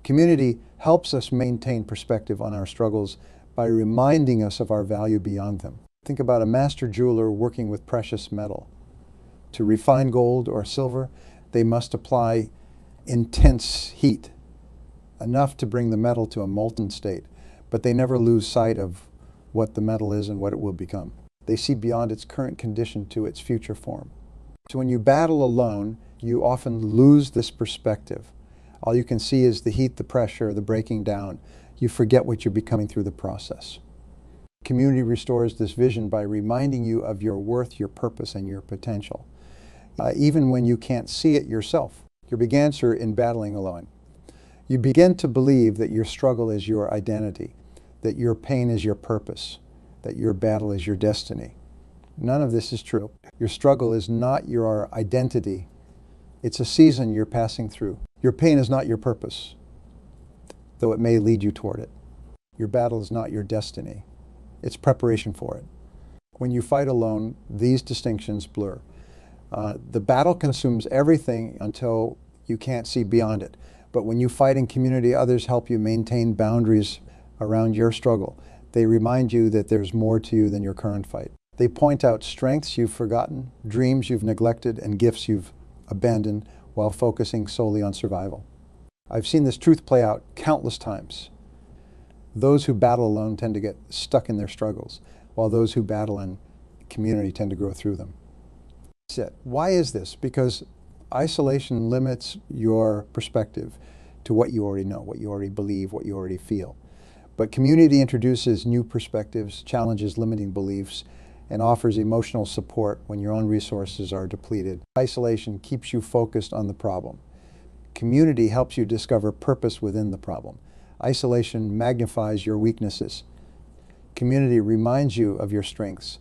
Community helps us maintain perspective on our struggles by reminding us of our value beyond them. Think about a master jeweler working with precious metal. To refine gold or silver, they must apply intense heat, enough to bring the metal to a molten state, but they never lose sight of what the metal is and what it will become. They see beyond its current condition to its future form. So when you battle alone, you often lose this perspective. All you can see is the heat, the pressure, the breaking down. You forget what you're becoming through the process. Community restores this vision by reminding you of your worth, your purpose, and your potential, even when you can't see it yourself. Your big answer in battling alone. You begin to believe that your struggle is your identity, that your pain is your purpose, that your battle is your destiny. None of this is true. Your struggle is not your identity. It's a season you're passing through. Your pain is not your purpose, though it may lead you toward it. Your battle is not your destiny. It's preparation for it. When you fight alone, these distinctions blur. The battle consumes everything until you can't see beyond it. But when you fight in community, others help you maintain boundaries around your struggle. They remind you that there's more to you than your current fight. They point out strengths you've forgotten, dreams you've neglected, and gifts you've abandoned while focusing solely on survival. I've seen this truth play out countless times. Those who battle alone tend to get stuck in their struggles, while those who battle in community tend to grow through them. That's it. Why is this? Because isolation limits your perspective to what you already know, what you already believe, what you already feel. But community introduces new perspectives, challenges limiting beliefs, and offers emotional support when your own resources are depleted. Isolation keeps you focused on the problem. Community helps you discover purpose within the problem. Isolation magnifies your weaknesses. Community reminds you of your strengths.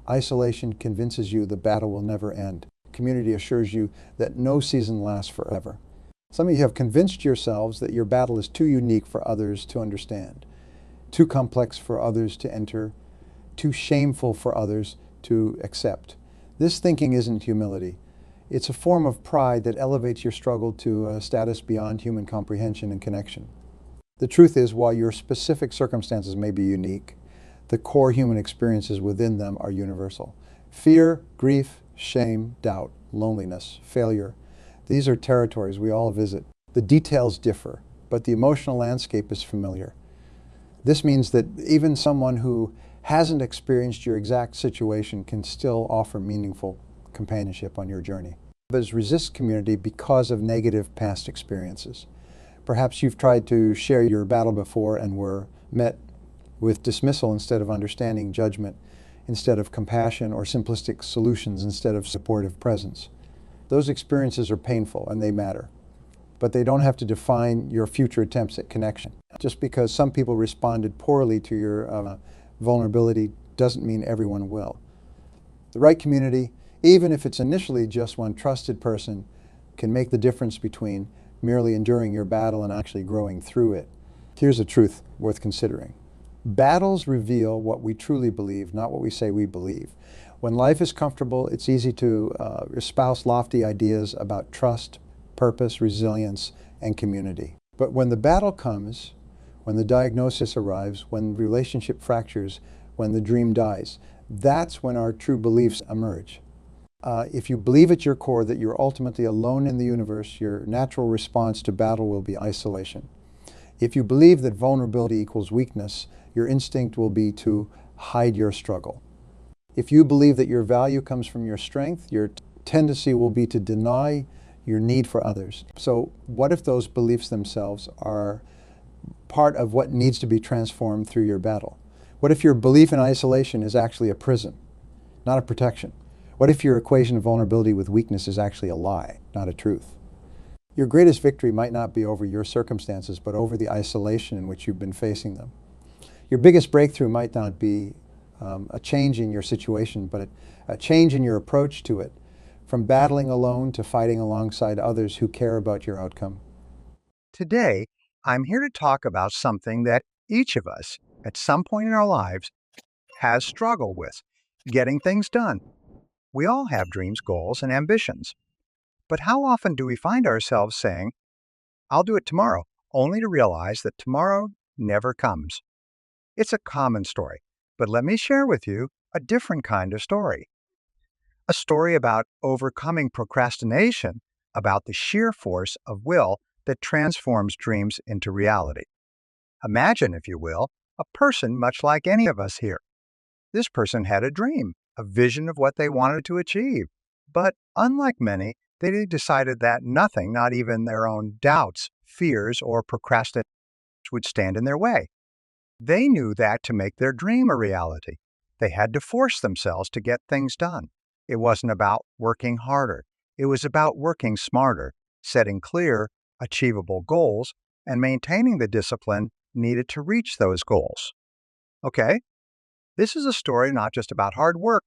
Isolation convinces you the battle will never end. Community assures you that no season lasts forever. Some of you have convinced yourselves that your battle is too unique for others to understand. too complex for others to enter, too shameful for others to accept. This thinking isn't humility. It's a form of pride that elevates your struggle to a status beyond human comprehension and connection. The truth is, while your specific circumstances may be unique, the core human experiences within them are universal. Fear, grief, shame, doubt, loneliness, failure. These are territories we all visit. The details differ, but the emotional landscape is familiar. This means that even someone who hasn't experienced your exact situation can still offer meaningful companionship on your journey. Others resist community because of negative past experiences. Perhaps you've tried to share your battle before and were met with dismissal instead of understanding, judgment instead of compassion, or simplistic solutions instead of supportive presence. Those experiences are painful and they matter, but they don't have to define your future attempts at connection. Just because some people responded poorly to your vulnerability doesn't mean everyone will. The right community, even if it's initially just one trusted person, can make the difference between merely enduring your battle and actually growing through it. Here's a truth worth considering. Battles reveal what we truly believe, not what we say we believe. When life is comfortable, it's easy to espouse lofty ideas about trust, purpose, resilience, and community. But when the battle comes, when the diagnosis arrives, when the relationship fractures, when the dream dies, that's when our true beliefs emerge. If you believe at your core that you're ultimately alone in the universe, your natural response to battle will be isolation. If you believe that vulnerability equals weakness, your instinct will be to hide your struggle. If you believe that your value comes from your strength, your tendency will be to deny your need for others. So what if those beliefs themselves are part of what needs to be transformed through your battle? What if your belief in isolation is actually a prison, not a protection? What if your equation of vulnerability with weakness is actually a lie, not a truth? Your greatest victory might not be over your circumstances, but over the isolation in which you've been facing them. Your biggest breakthrough might not be a change in your situation, but a change in your approach to it, from battling alone to fighting alongside others who care about your outcome. Today, I'm here to talk about something that each of us, at some point in our lives, has struggled with: getting things done. We all have dreams, goals, and ambitions. But how often do we find ourselves saying, "I'll do it tomorrow," only to realize that tomorrow never comes? It's a common story, but let me share with you a different kind of story. A story about overcoming procrastination, about the sheer force of will that transforms dreams into reality. Imagine, if you will, a person much like any of us here. This person had a dream, a vision of what they wanted to achieve. But unlike many, they decided that nothing, not even their own doubts, fears, or procrastination, would stand in their way. They knew that to make their dream a reality, they had to force themselves to get things done. It wasn't about working harder. It was about working smarter, setting clear, achievable goals, and maintaining the discipline needed to reach those goals. Okay, this is a story not just about hard work,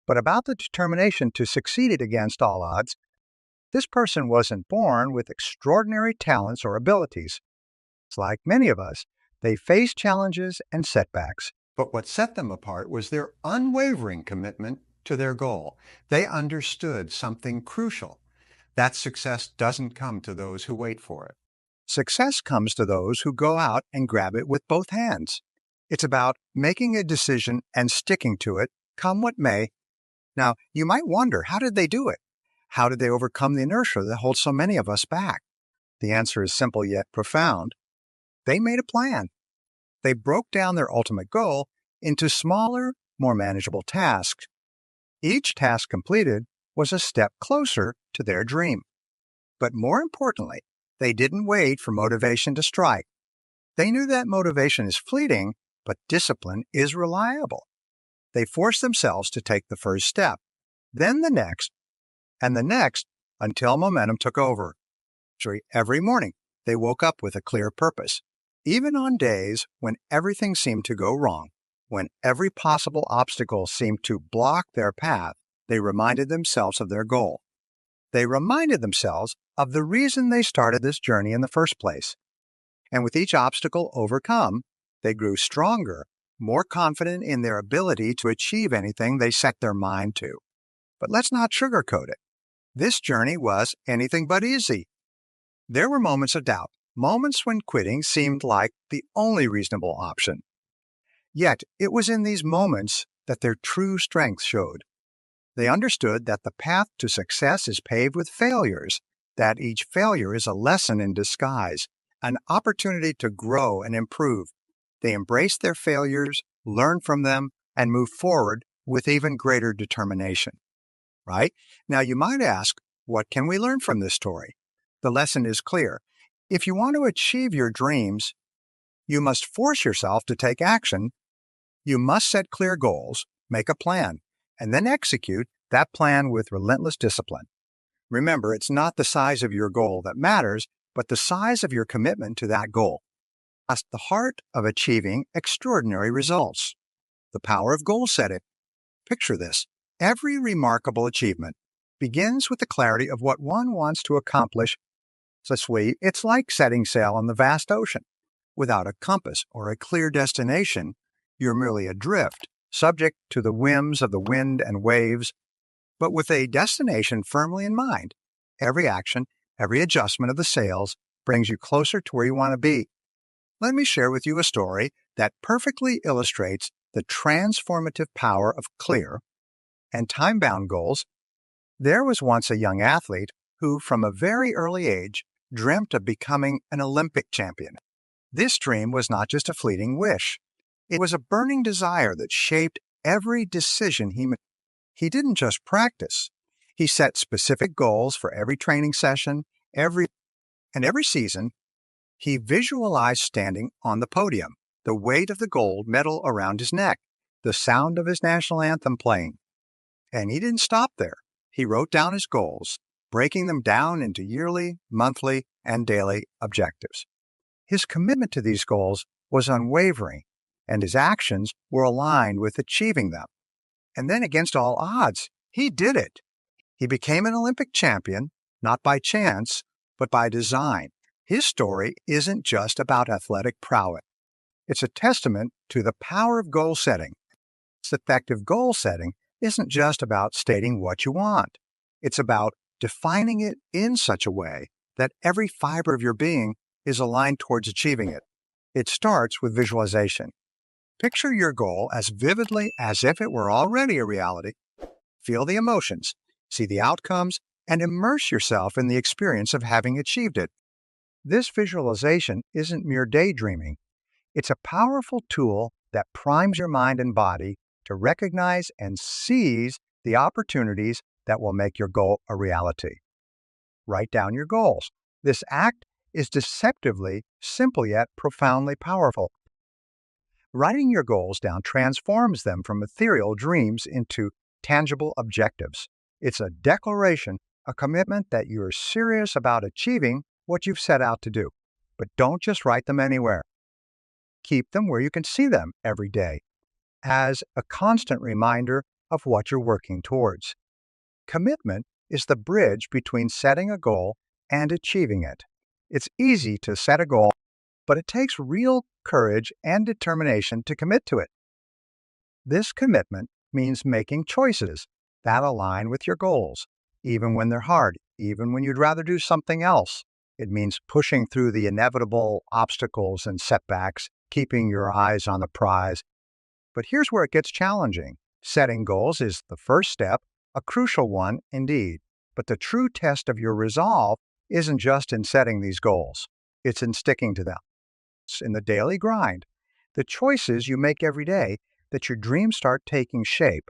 but about the determination to succeed against all odds. This person wasn't born with extraordinary talents or abilities. It's like many of us, they faced challenges and setbacks. But what set them apart was their unwavering commitment to their goal. They understood something crucial: that success doesn't come to those who wait for it. Success comes to those who go out and grab it with both hands. It's about making a decision and sticking to it, come what may. Now, you might wonder, how did they do it? How did they overcome the inertia that holds so many of us back? The answer is simple yet profound. They made a plan. They broke down their ultimate goal into smaller, more manageable tasks. Each task completed was a step closer to their dream. But more importantly, they didn't wait for motivation to strike. They knew that motivation is fleeting, but discipline is reliable. They forced themselves to take the first step, then the next, and the next, until momentum took over. Every morning, they woke up with a clear purpose. Even on days when everything seemed to go wrong, when every possible obstacle seemed to block their path, they reminded themselves of their goal. They reminded themselves of the reason they started this journey in the first place. And with each obstacle overcome, They grew stronger, more confident in their ability to achieve anything they set their mind to. But let's not sugarcoat it. This journey was anything but easy. There were moments of doubt, moments when quitting seemed like the only reasonable option. Yet it was in these moments that their true strength showed. They understood that the path to success is paved with failures, that each failure is a lesson in disguise, an opportunity to grow and improve. They embraced their failures, learned from them, and moved forward with even greater determination. Right? Now you might ask, what can we learn from this story? The lesson is clear. If you want to achieve your dreams, you must force yourself to take action. You must set clear goals, make a plan, and then execute that plan with relentless discipline. Remember, it's not the size of your goal that matters, but the size of your commitment to that goal. That's the heart of achieving extraordinary results. The power of goal setting. Picture this. Every remarkable achievement begins with the clarity of what one wants to accomplish. It's like setting sail on the vast ocean. Without a compass or a clear destination, you're merely adrift, subject to the whims of the wind and waves. But with a destination firmly in mind, every action, every adjustment of the sails brings you closer to where you want to be. Let me share with you a story that perfectly illustrates the transformative power of clear and time-bound goals. There was once a young athlete who, from a very early age, dreamt of becoming an Olympic champion. This dream was not just a fleeting wish. It was a burning desire that shaped every decision he made. He didn't just practice. He set specific goals for every training session, every season. He visualized standing on the podium, the weight of the gold medal around his neck, the sound of his national anthem playing. And he didn't stop there. He wrote down his goals, breaking them down into yearly, monthly, and daily objectives. His commitment to these goals was unwavering, and his actions were aligned with achieving them. And then, against all odds, he did it. He became an Olympic champion, not by chance, but by design. His story isn't just about athletic prowess. It's a testament to the power of goal setting. Effective goal setting isn't just about stating what you want. It's about defining it in such a way that every fiber of your being is aligned towards achieving it. It starts with visualization. Picture your goal as vividly as if it were already a reality. Feel the emotions, see the outcomes, and immerse yourself in the experience of having achieved it. This visualization isn't mere daydreaming. It's a powerful tool that primes your mind and body to recognize and seize the opportunities that will make your goal a reality. Write down your goals. This act is deceptively simple yet profoundly powerful. Writing your goals down transforms them from ethereal dreams into tangible objectives. It's a declaration, a commitment that you're serious about achieving what you've set out to do. But don't just write them anywhere. Keep them where you can see them every day, as a constant reminder of what you're working towards. Commitment is the bridge between setting a goal and achieving it. It's easy to set a goal, but it takes real courage and determination to commit to it. This commitment means making choices that align with your goals, even when they're hard, even when you'd rather do something else. It means pushing through the inevitable obstacles and setbacks, keeping your eyes on the prize. But here's where it gets challenging. Setting goals is the first step, a crucial one indeed. But the true test of your resolve isn't just in setting these goals. It's in sticking to them. It's in the daily grind, the choices you make every day, that your dreams start taking shape.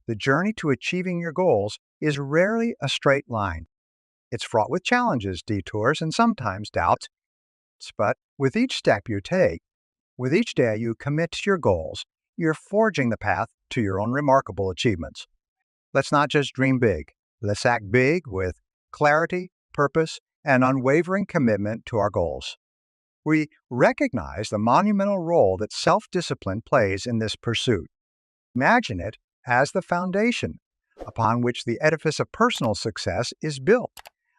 The journey to achieving your goals is rarely a straight line. It's fraught with challenges, detours, and sometimes doubts. But with each step you take, with each day you commit to your goals, you're forging the path to your own remarkable achievements. Let's not just dream big. Let's act big with clarity, purpose, and unwavering commitment to our goals. We recognize the monumental role that self-discipline plays in this pursuit. Imagine it as the foundation upon which the edifice of personal success is built,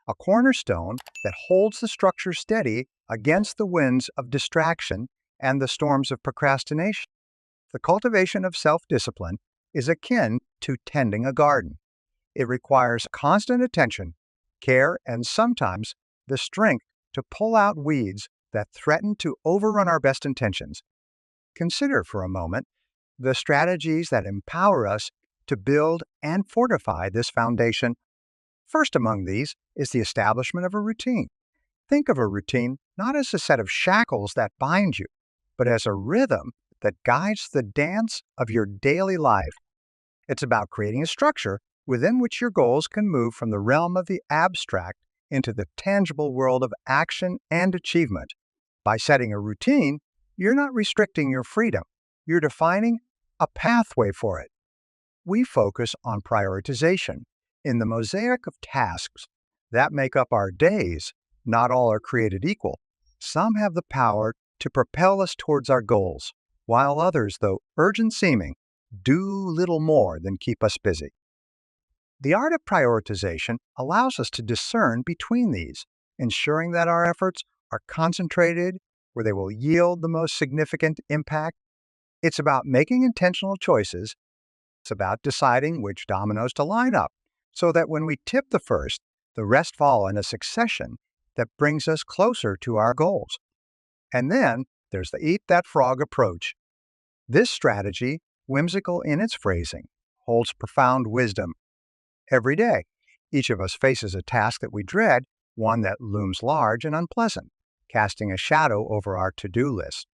a cornerstone that holds the structure steady against the winds of distraction and the storms of procrastination. The cultivation of self-discipline is akin to tending a garden. It requires constant attention, care, and sometimes the strength to pull out weeds that threaten to overrun our best intentions. Consider for a moment the strategies that empower us to build and fortify this foundation. First among these is the establishment of a routine. Think of a routine not as a set of shackles that bind you, but as a rhythm that guides the dance of your daily life. It's about creating a structure within which your goals can move from the realm of the abstract into the tangible world of action and achievement. By setting a routine, you're not restricting your freedom. You're defining a pathway for it. We focus on prioritization. In the mosaic of tasks that make up our days, not all are created equal. Some have the power to propel us towards our goals, while others, though urgent seeming, do little more than keep us busy. The art of prioritization allows us to discern between these, ensuring that our efforts are concentrated where they will yield the most significant impact. It's about making intentional choices. It's about deciding which dominoes to line up so that when we tip the first, the rest fall in a succession that brings us closer to our goals. And then there's the eat that frog approach. This strategy, whimsical in its phrasing, holds profound wisdom. Every day, each of us faces a task that we dread, one that looms large and unpleasant, casting a shadow over our to-do list.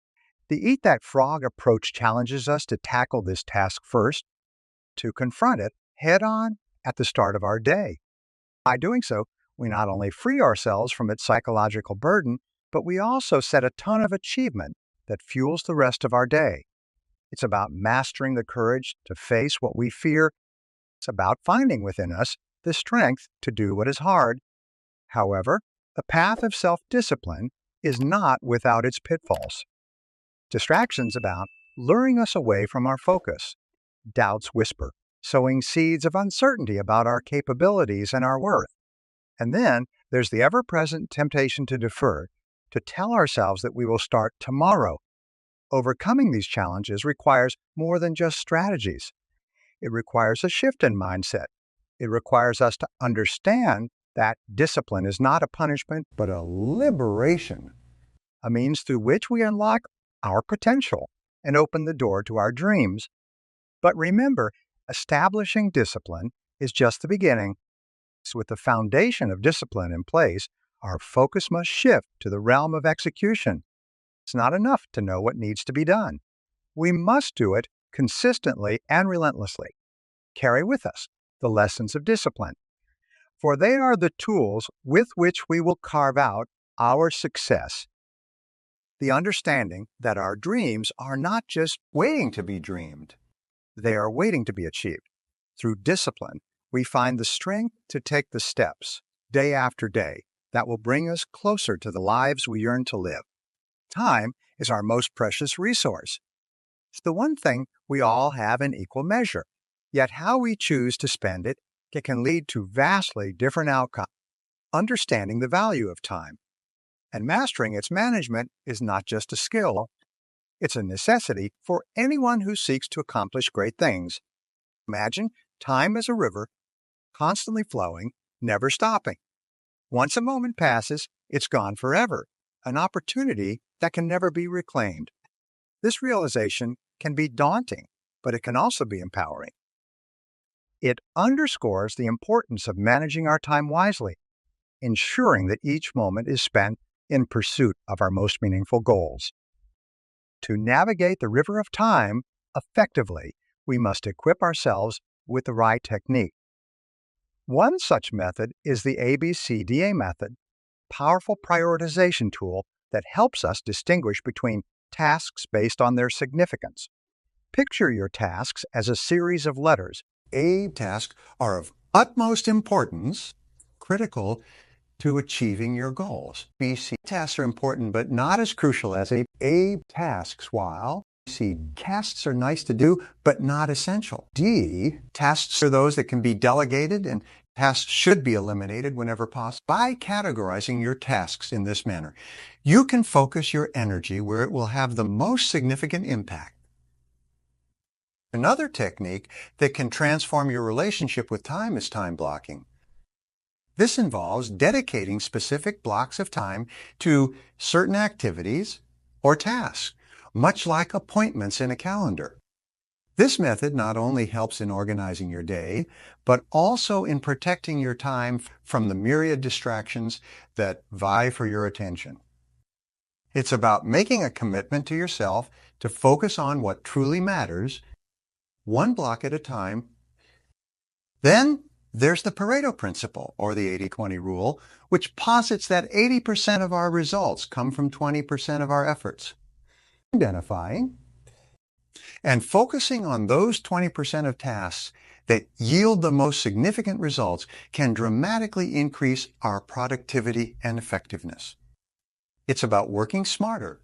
The eat that frog approach challenges us to tackle this task first, to confront it head-on at the start of our day. By doing so, we not only free ourselves from its psychological burden, but we also set a tone of achievement that fuels the rest of our day. It's about mastering the courage to face what we fear. It's about finding within us the strength to do what is hard. However, the path of self-discipline is not without its pitfalls. Distractions abound, luring us away from our focus. Doubts whisper, sowing seeds of uncertainty about our capabilities and our worth. And then there's the ever-present temptation to defer, to tell ourselves that we will start tomorrow. Overcoming these challenges requires more than just strategies. It requires a shift in mindset. It requires us to understand that discipline is not a punishment, but a liberation, a means through which we unlock our potential and open the door to our dreams. But remember, establishing discipline is just the beginning. So with the foundation of discipline in place, our focus must shift to the realm of execution. It's not enough to know what needs to be done. We must do it consistently and relentlessly. Carry with us the lessons of discipline, for they are the tools with which we will carve out our success. The understanding that our dreams are not just waiting to be dreamed, they are waiting to be achieved. Through discipline, we find the strength to take the steps, day after day, that will bring us closer to the lives we yearn to live. Time is our most precious resource. It's the one thing we all have in equal measure. Yet how we choose to spend it can lead to vastly different outcomes. Understanding the value of time and mastering its management is not just a skill, it's a necessity for anyone who seeks to accomplish great things. Imagine time as a river, constantly flowing, never stopping. Once a moment passes, it's gone forever, an opportunity that can never be reclaimed. This realization can be daunting, but it can also be empowering. It underscores the importance of managing our time wisely, ensuring that each moment is spent in pursuit of our most meaningful goals. To navigate the river of time effectively, we must equip ourselves with the right technique. One such method is the ABCDA method, powerful prioritization tool that helps us distinguish between tasks based on their significance. Picture your tasks as a series of letters. A tasks are of utmost importance, critical to achieving your goals. B, C tasks are important but not as crucial as A tasks, while C tasks are nice to do but not essential. D tasks are those that can be delegated and Tasks should be eliminated whenever possible. By categorizing your tasks in this manner, you can focus your energy where it will have the most significant impact. Another technique that can transform your relationship with time is time blocking. This involves dedicating specific blocks of time to certain activities or tasks, much like appointments in a calendar. This method not only helps in organizing your day, but also in protecting your time from the myriad distractions that vie for your attention. It's about making a commitment to yourself to focus on what truly matters, one block at a time. Then there's the Pareto principle, or the 80-20 rule, which posits that 80% of our results come from 20% of our efforts. Identifying and focusing on those 20% of tasks that yield the most significant results can dramatically increase our productivity and effectiveness. It's about working smarter,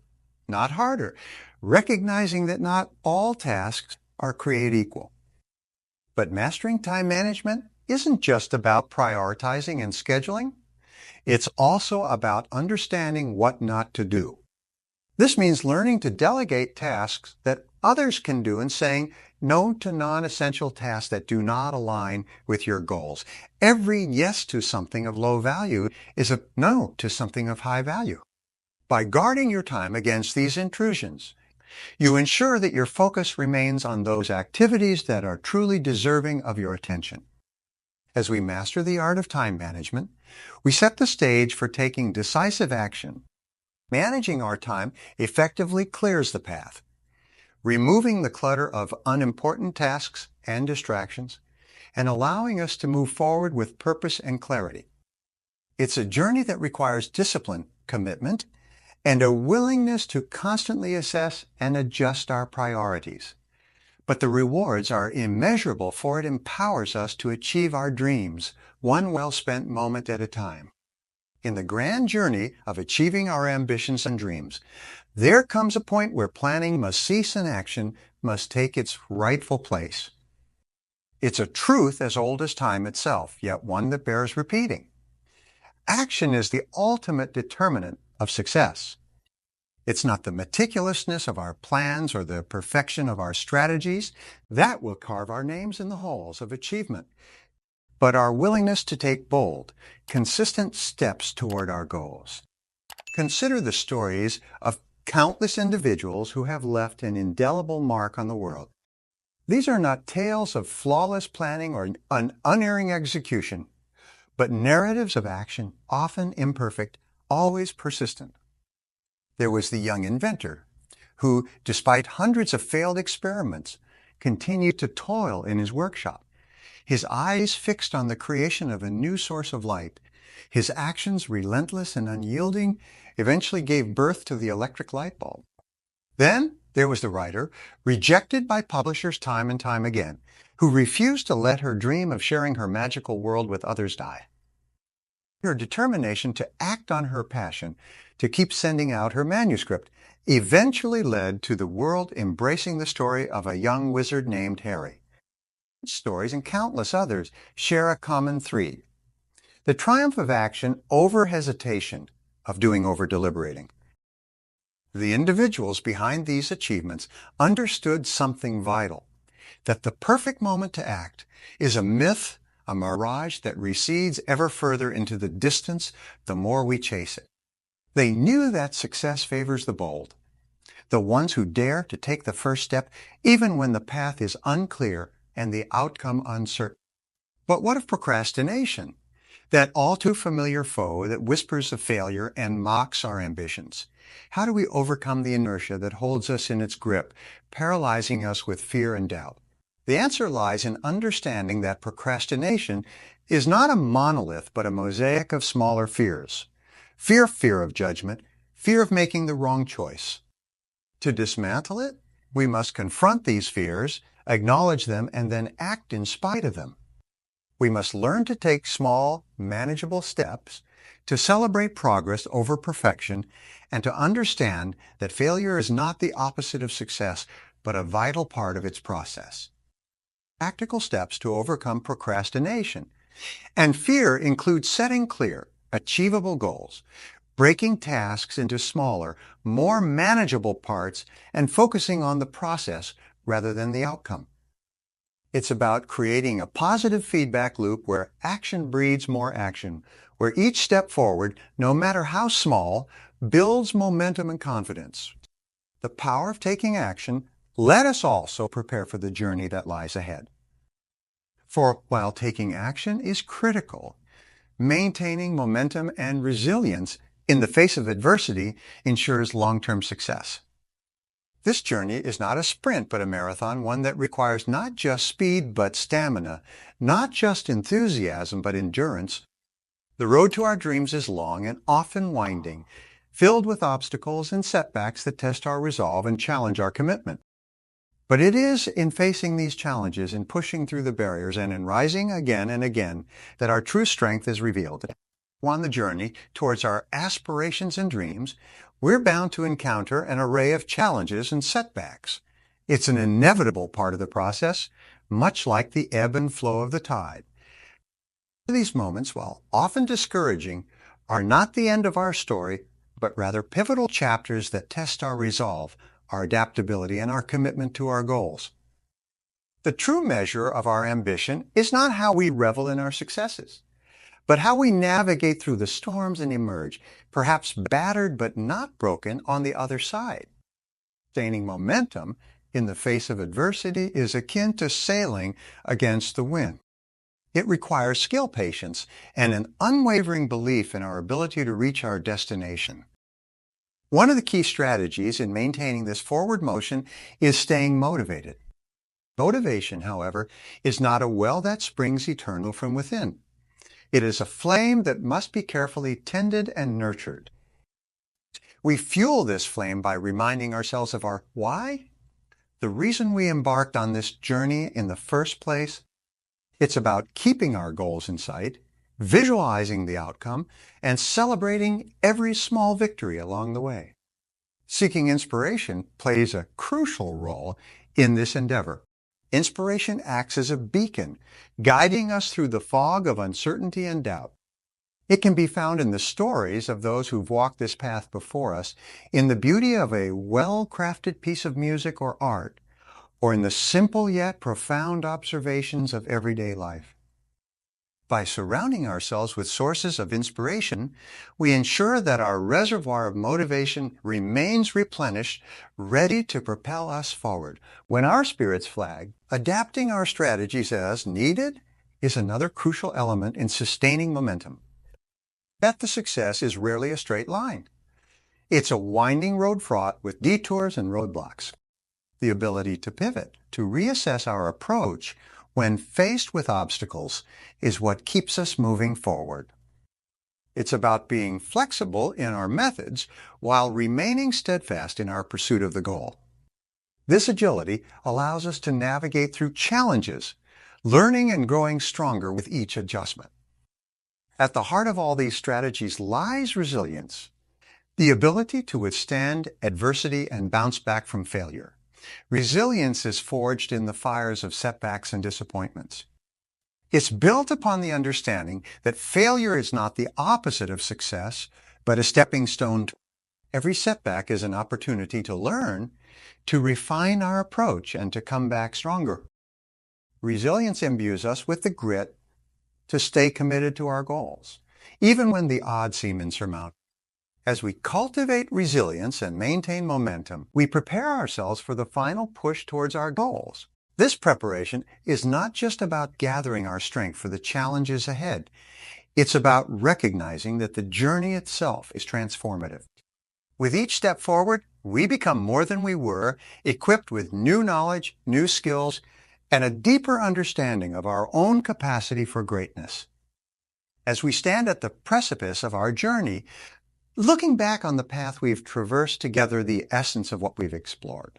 not harder, recognizing that not all tasks are created equal. But mastering time management isn't just about prioritizing and scheduling. It's also about understanding what not to do. This means learning to delegate tasks that others can do and saying no to non-essential tasks that do not align with your goals. Every yes to something of low value is a no to something of high value. By guarding your time against these intrusions, you ensure that your focus remains on those activities that are truly deserving of your attention. As we master the art of time management, we set the stage for taking decisive action. Managing our time effectively clears the path, removing the clutter of unimportant tasks and distractions, and allowing us to move forward with purpose and clarity. It's a journey that requires discipline, commitment, and a willingness to constantly assess and adjust our priorities. But the rewards are immeasurable, for it empowers us to achieve our dreams, one well-spent moment at a time. In the grand journey of achieving our ambitions and dreams, there comes a point where planning must cease and action must take its rightful place. It's a truth as old as time itself, yet one that bears repeating. Action is the ultimate determinant of success. It's not the meticulousness of our plans or the perfection of our strategies that will carve our names in the halls of achievement, but our willingness to take bold, consistent steps toward our goals. Consider the stories of countless individuals who have left an indelible mark on the world. These are not tales of flawless planning or an unerring execution, but narratives of action, often imperfect, always persistent. There was the young inventor who, despite hundreds of failed experiments, continued to toil in his workshop. His eyes fixed on the creation of a new source of light, his actions relentless and unyielding, eventually gave birth to the electric light bulb. Then there was the writer, rejected by publishers time and time again, who refused to let her dream of sharing her magical world with others die. Her determination to act on her passion, to keep sending out her manuscript, eventually led to the world embracing the story of a young wizard named Harry. These stories and countless others share a common thread: the triumph of action over hesitation, of doing over deliberating. The individuals behind these achievements understood something vital, that the perfect moment to act is a myth, a mirage that recedes ever further into the distance the more we chase it. They knew that success favors the bold, the ones who dare to take the first step even when the path is unclear and the outcome uncertain. But what of procrastination? That all too familiar foe that whispers of failure and mocks our ambitions. How do we overcome the inertia that holds us in its grip, paralyzing us with fear and doubt? The answer lies in understanding that procrastination is not a monolith, but a mosaic of smaller fears. Fear of judgment, fear of making the wrong choice. To dismantle it, we must confront these fears, acknowledge them, and then act in spite of them. We must learn to take small, manageable steps, to celebrate progress over perfection, and to understand that failure is not the opposite of success, but a vital part of its process. Practical steps to overcome procrastination. And fear includes setting clear, achievable goals, breaking tasks into smaller, more manageable parts, and focusing on the process rather than the outcome. It's about creating a positive feedback loop where action breeds more action, where each step forward, no matter how small, builds momentum and confidence. The power of taking action, let us also prepare for the journey that lies ahead. For while taking action is critical, maintaining momentum and resilience in the face of adversity ensures long-term success. This journey is not a sprint but a marathon, one that requires not just speed but stamina, not just enthusiasm but endurance. The road to our dreams is long and often winding, filled with obstacles and setbacks that test our resolve and challenge our commitment. But it is in facing these challenges, in pushing through the barriers, and in rising again and again that our true strength is revealed. On the journey towards our aspirations and dreams, we're bound to encounter an array of challenges and setbacks. It's an inevitable part of the process, much like the ebb and flow of the tide. These moments, while often discouraging, are not the end of our story, but rather pivotal chapters that test our resolve, our adaptability, and our commitment to our goals. The true measure of our ambition is not how we revel in our successes, but how we navigate through the storms and emerge, perhaps battered but not broken, on the other side. Sustaining momentum in the face of adversity is akin to sailing against the wind. It requires skill, patience, and an unwavering belief in our ability to reach our destination. One of the key strategies in maintaining this forward motion is staying motivated. Motivation, however, is not a well that springs eternal from within. It is a flame that must be carefully tended and nurtured. We fuel this flame by reminding ourselves of our why, the reason we embarked on this journey in the first place. It's about keeping our goals in sight, visualizing the outcome, and celebrating every small victory along the way. Seeking inspiration plays a crucial role in this endeavor. Inspiration acts as a beacon, guiding us through the fog of uncertainty and doubt. It can be found in the stories of those who've walked this path before us, in the beauty of a well-crafted piece of music or art, or in the simple yet profound observations of everyday life. By surrounding ourselves with sources of inspiration, we ensure that our reservoir of motivation remains replenished, ready to propel us forward. When our spirits flag, adapting our strategies as needed is another crucial element in sustaining momentum. Path to success is rarely a straight line. It's a winding road fraught with detours and roadblocks. The ability to pivot, to reassess our approach when faced with obstacles, is what keeps us moving forward. It's about being flexible in our methods while remaining steadfast in our pursuit of the goal. This agility allows us to navigate through challenges, learning and growing stronger with each adjustment. At the heart of all these strategies lies resilience, the ability to withstand adversity and bounce back from failure. Resilience is forged in the fires of setbacks and disappointments. It's built upon the understanding that failure is not the opposite of success, but a stepping stone. Every setback is an opportunity to learn, to refine our approach, and to come back stronger. Resilience imbues us with the grit to stay committed to our goals, even when the odds seem insurmountable. As we cultivate resilience and maintain momentum, we prepare ourselves for the final push towards our goals. This preparation is not just about gathering our strength for the challenges ahead. It's about recognizing that the journey itself is transformative. With each step forward, we become more than we were, equipped with new knowledge, new skills, and a deeper understanding of our own capacity for greatness. As we stand at the precipice of our journey, looking back on the path we've traversed together, the essence of what we've explored.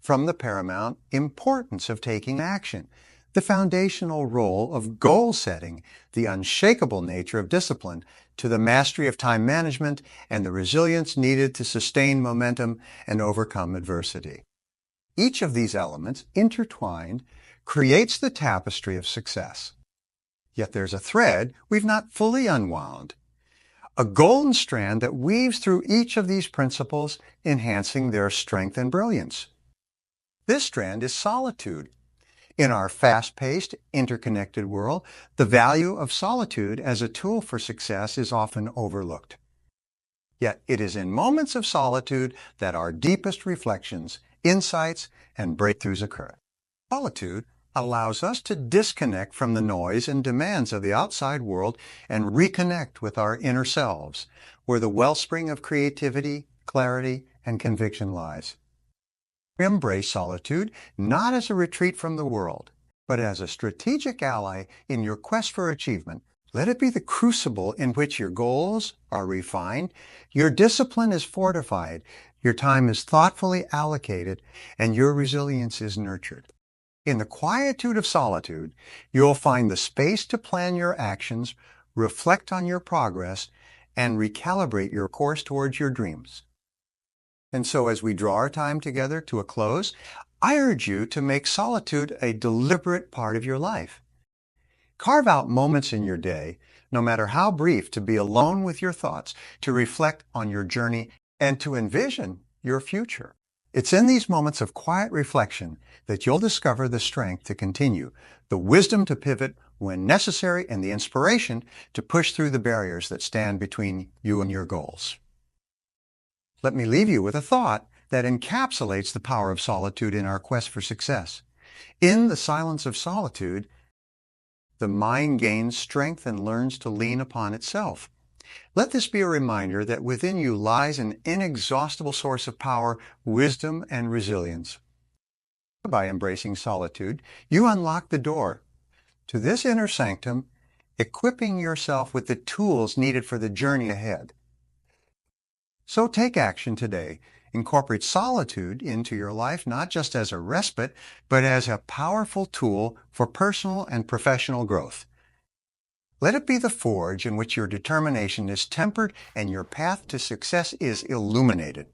From the paramount importance of taking action, the foundational role of goal setting, the unshakable nature of discipline, to the mastery of time management and the resilience needed to sustain momentum and overcome adversity. Each of these elements, intertwined, creates the tapestry of success. Yet there's a thread we've not fully unwound, a golden strand that weaves through each of these principles, enhancing their strength and brilliance. This strand is solitude. In our fast-paced, interconnected world, the value of solitude as a tool for success is often overlooked. Yet it is in moments of solitude that our deepest reflections, insights, and breakthroughs occur. Solitude allows us to disconnect from the noise and demands of the outside world and reconnect with our inner selves, where the wellspring of creativity, clarity, and conviction lies. Embrace solitude not as a retreat from the world, but as a strategic ally in your quest for achievement. Let it be the crucible in which your goals are refined, your discipline is fortified, your time is thoughtfully allocated, and your resilience is nurtured. In the quietude of solitude, you'll find the space to plan your actions, reflect on your progress, and recalibrate your course towards your dreams. And so as we draw our time together to a close, I urge you to make solitude a deliberate part of your life. Carve out moments in your day, no matter how brief, to be alone with your thoughts, to reflect on your journey, and to envision your future. It's in these moments of quiet reflection that you'll discover the strength to continue, the wisdom to pivot when necessary, and the inspiration to push through the barriers that stand between you and your goals. Let me leave you with a thought that encapsulates the power of solitude in our quest for success. In the silence of solitude, the mind gains strength and learns to lean upon itself. Let this be a reminder that within you lies an inexhaustible source of power, wisdom, and resilience. By embracing solitude, you unlock the door to this inner sanctum, equipping yourself with the tools needed for the journey ahead. So take action today. Incorporate solitude into your life, not just as a respite, but as a powerful tool for personal and professional growth. Let it be the forge in which your determination is tempered and your path to success is illuminated.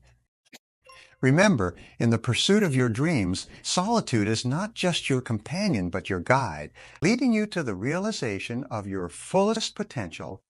Remember, in the pursuit of your dreams, solitude is not just your companion, but your guide, leading you to the realization of your fullest potential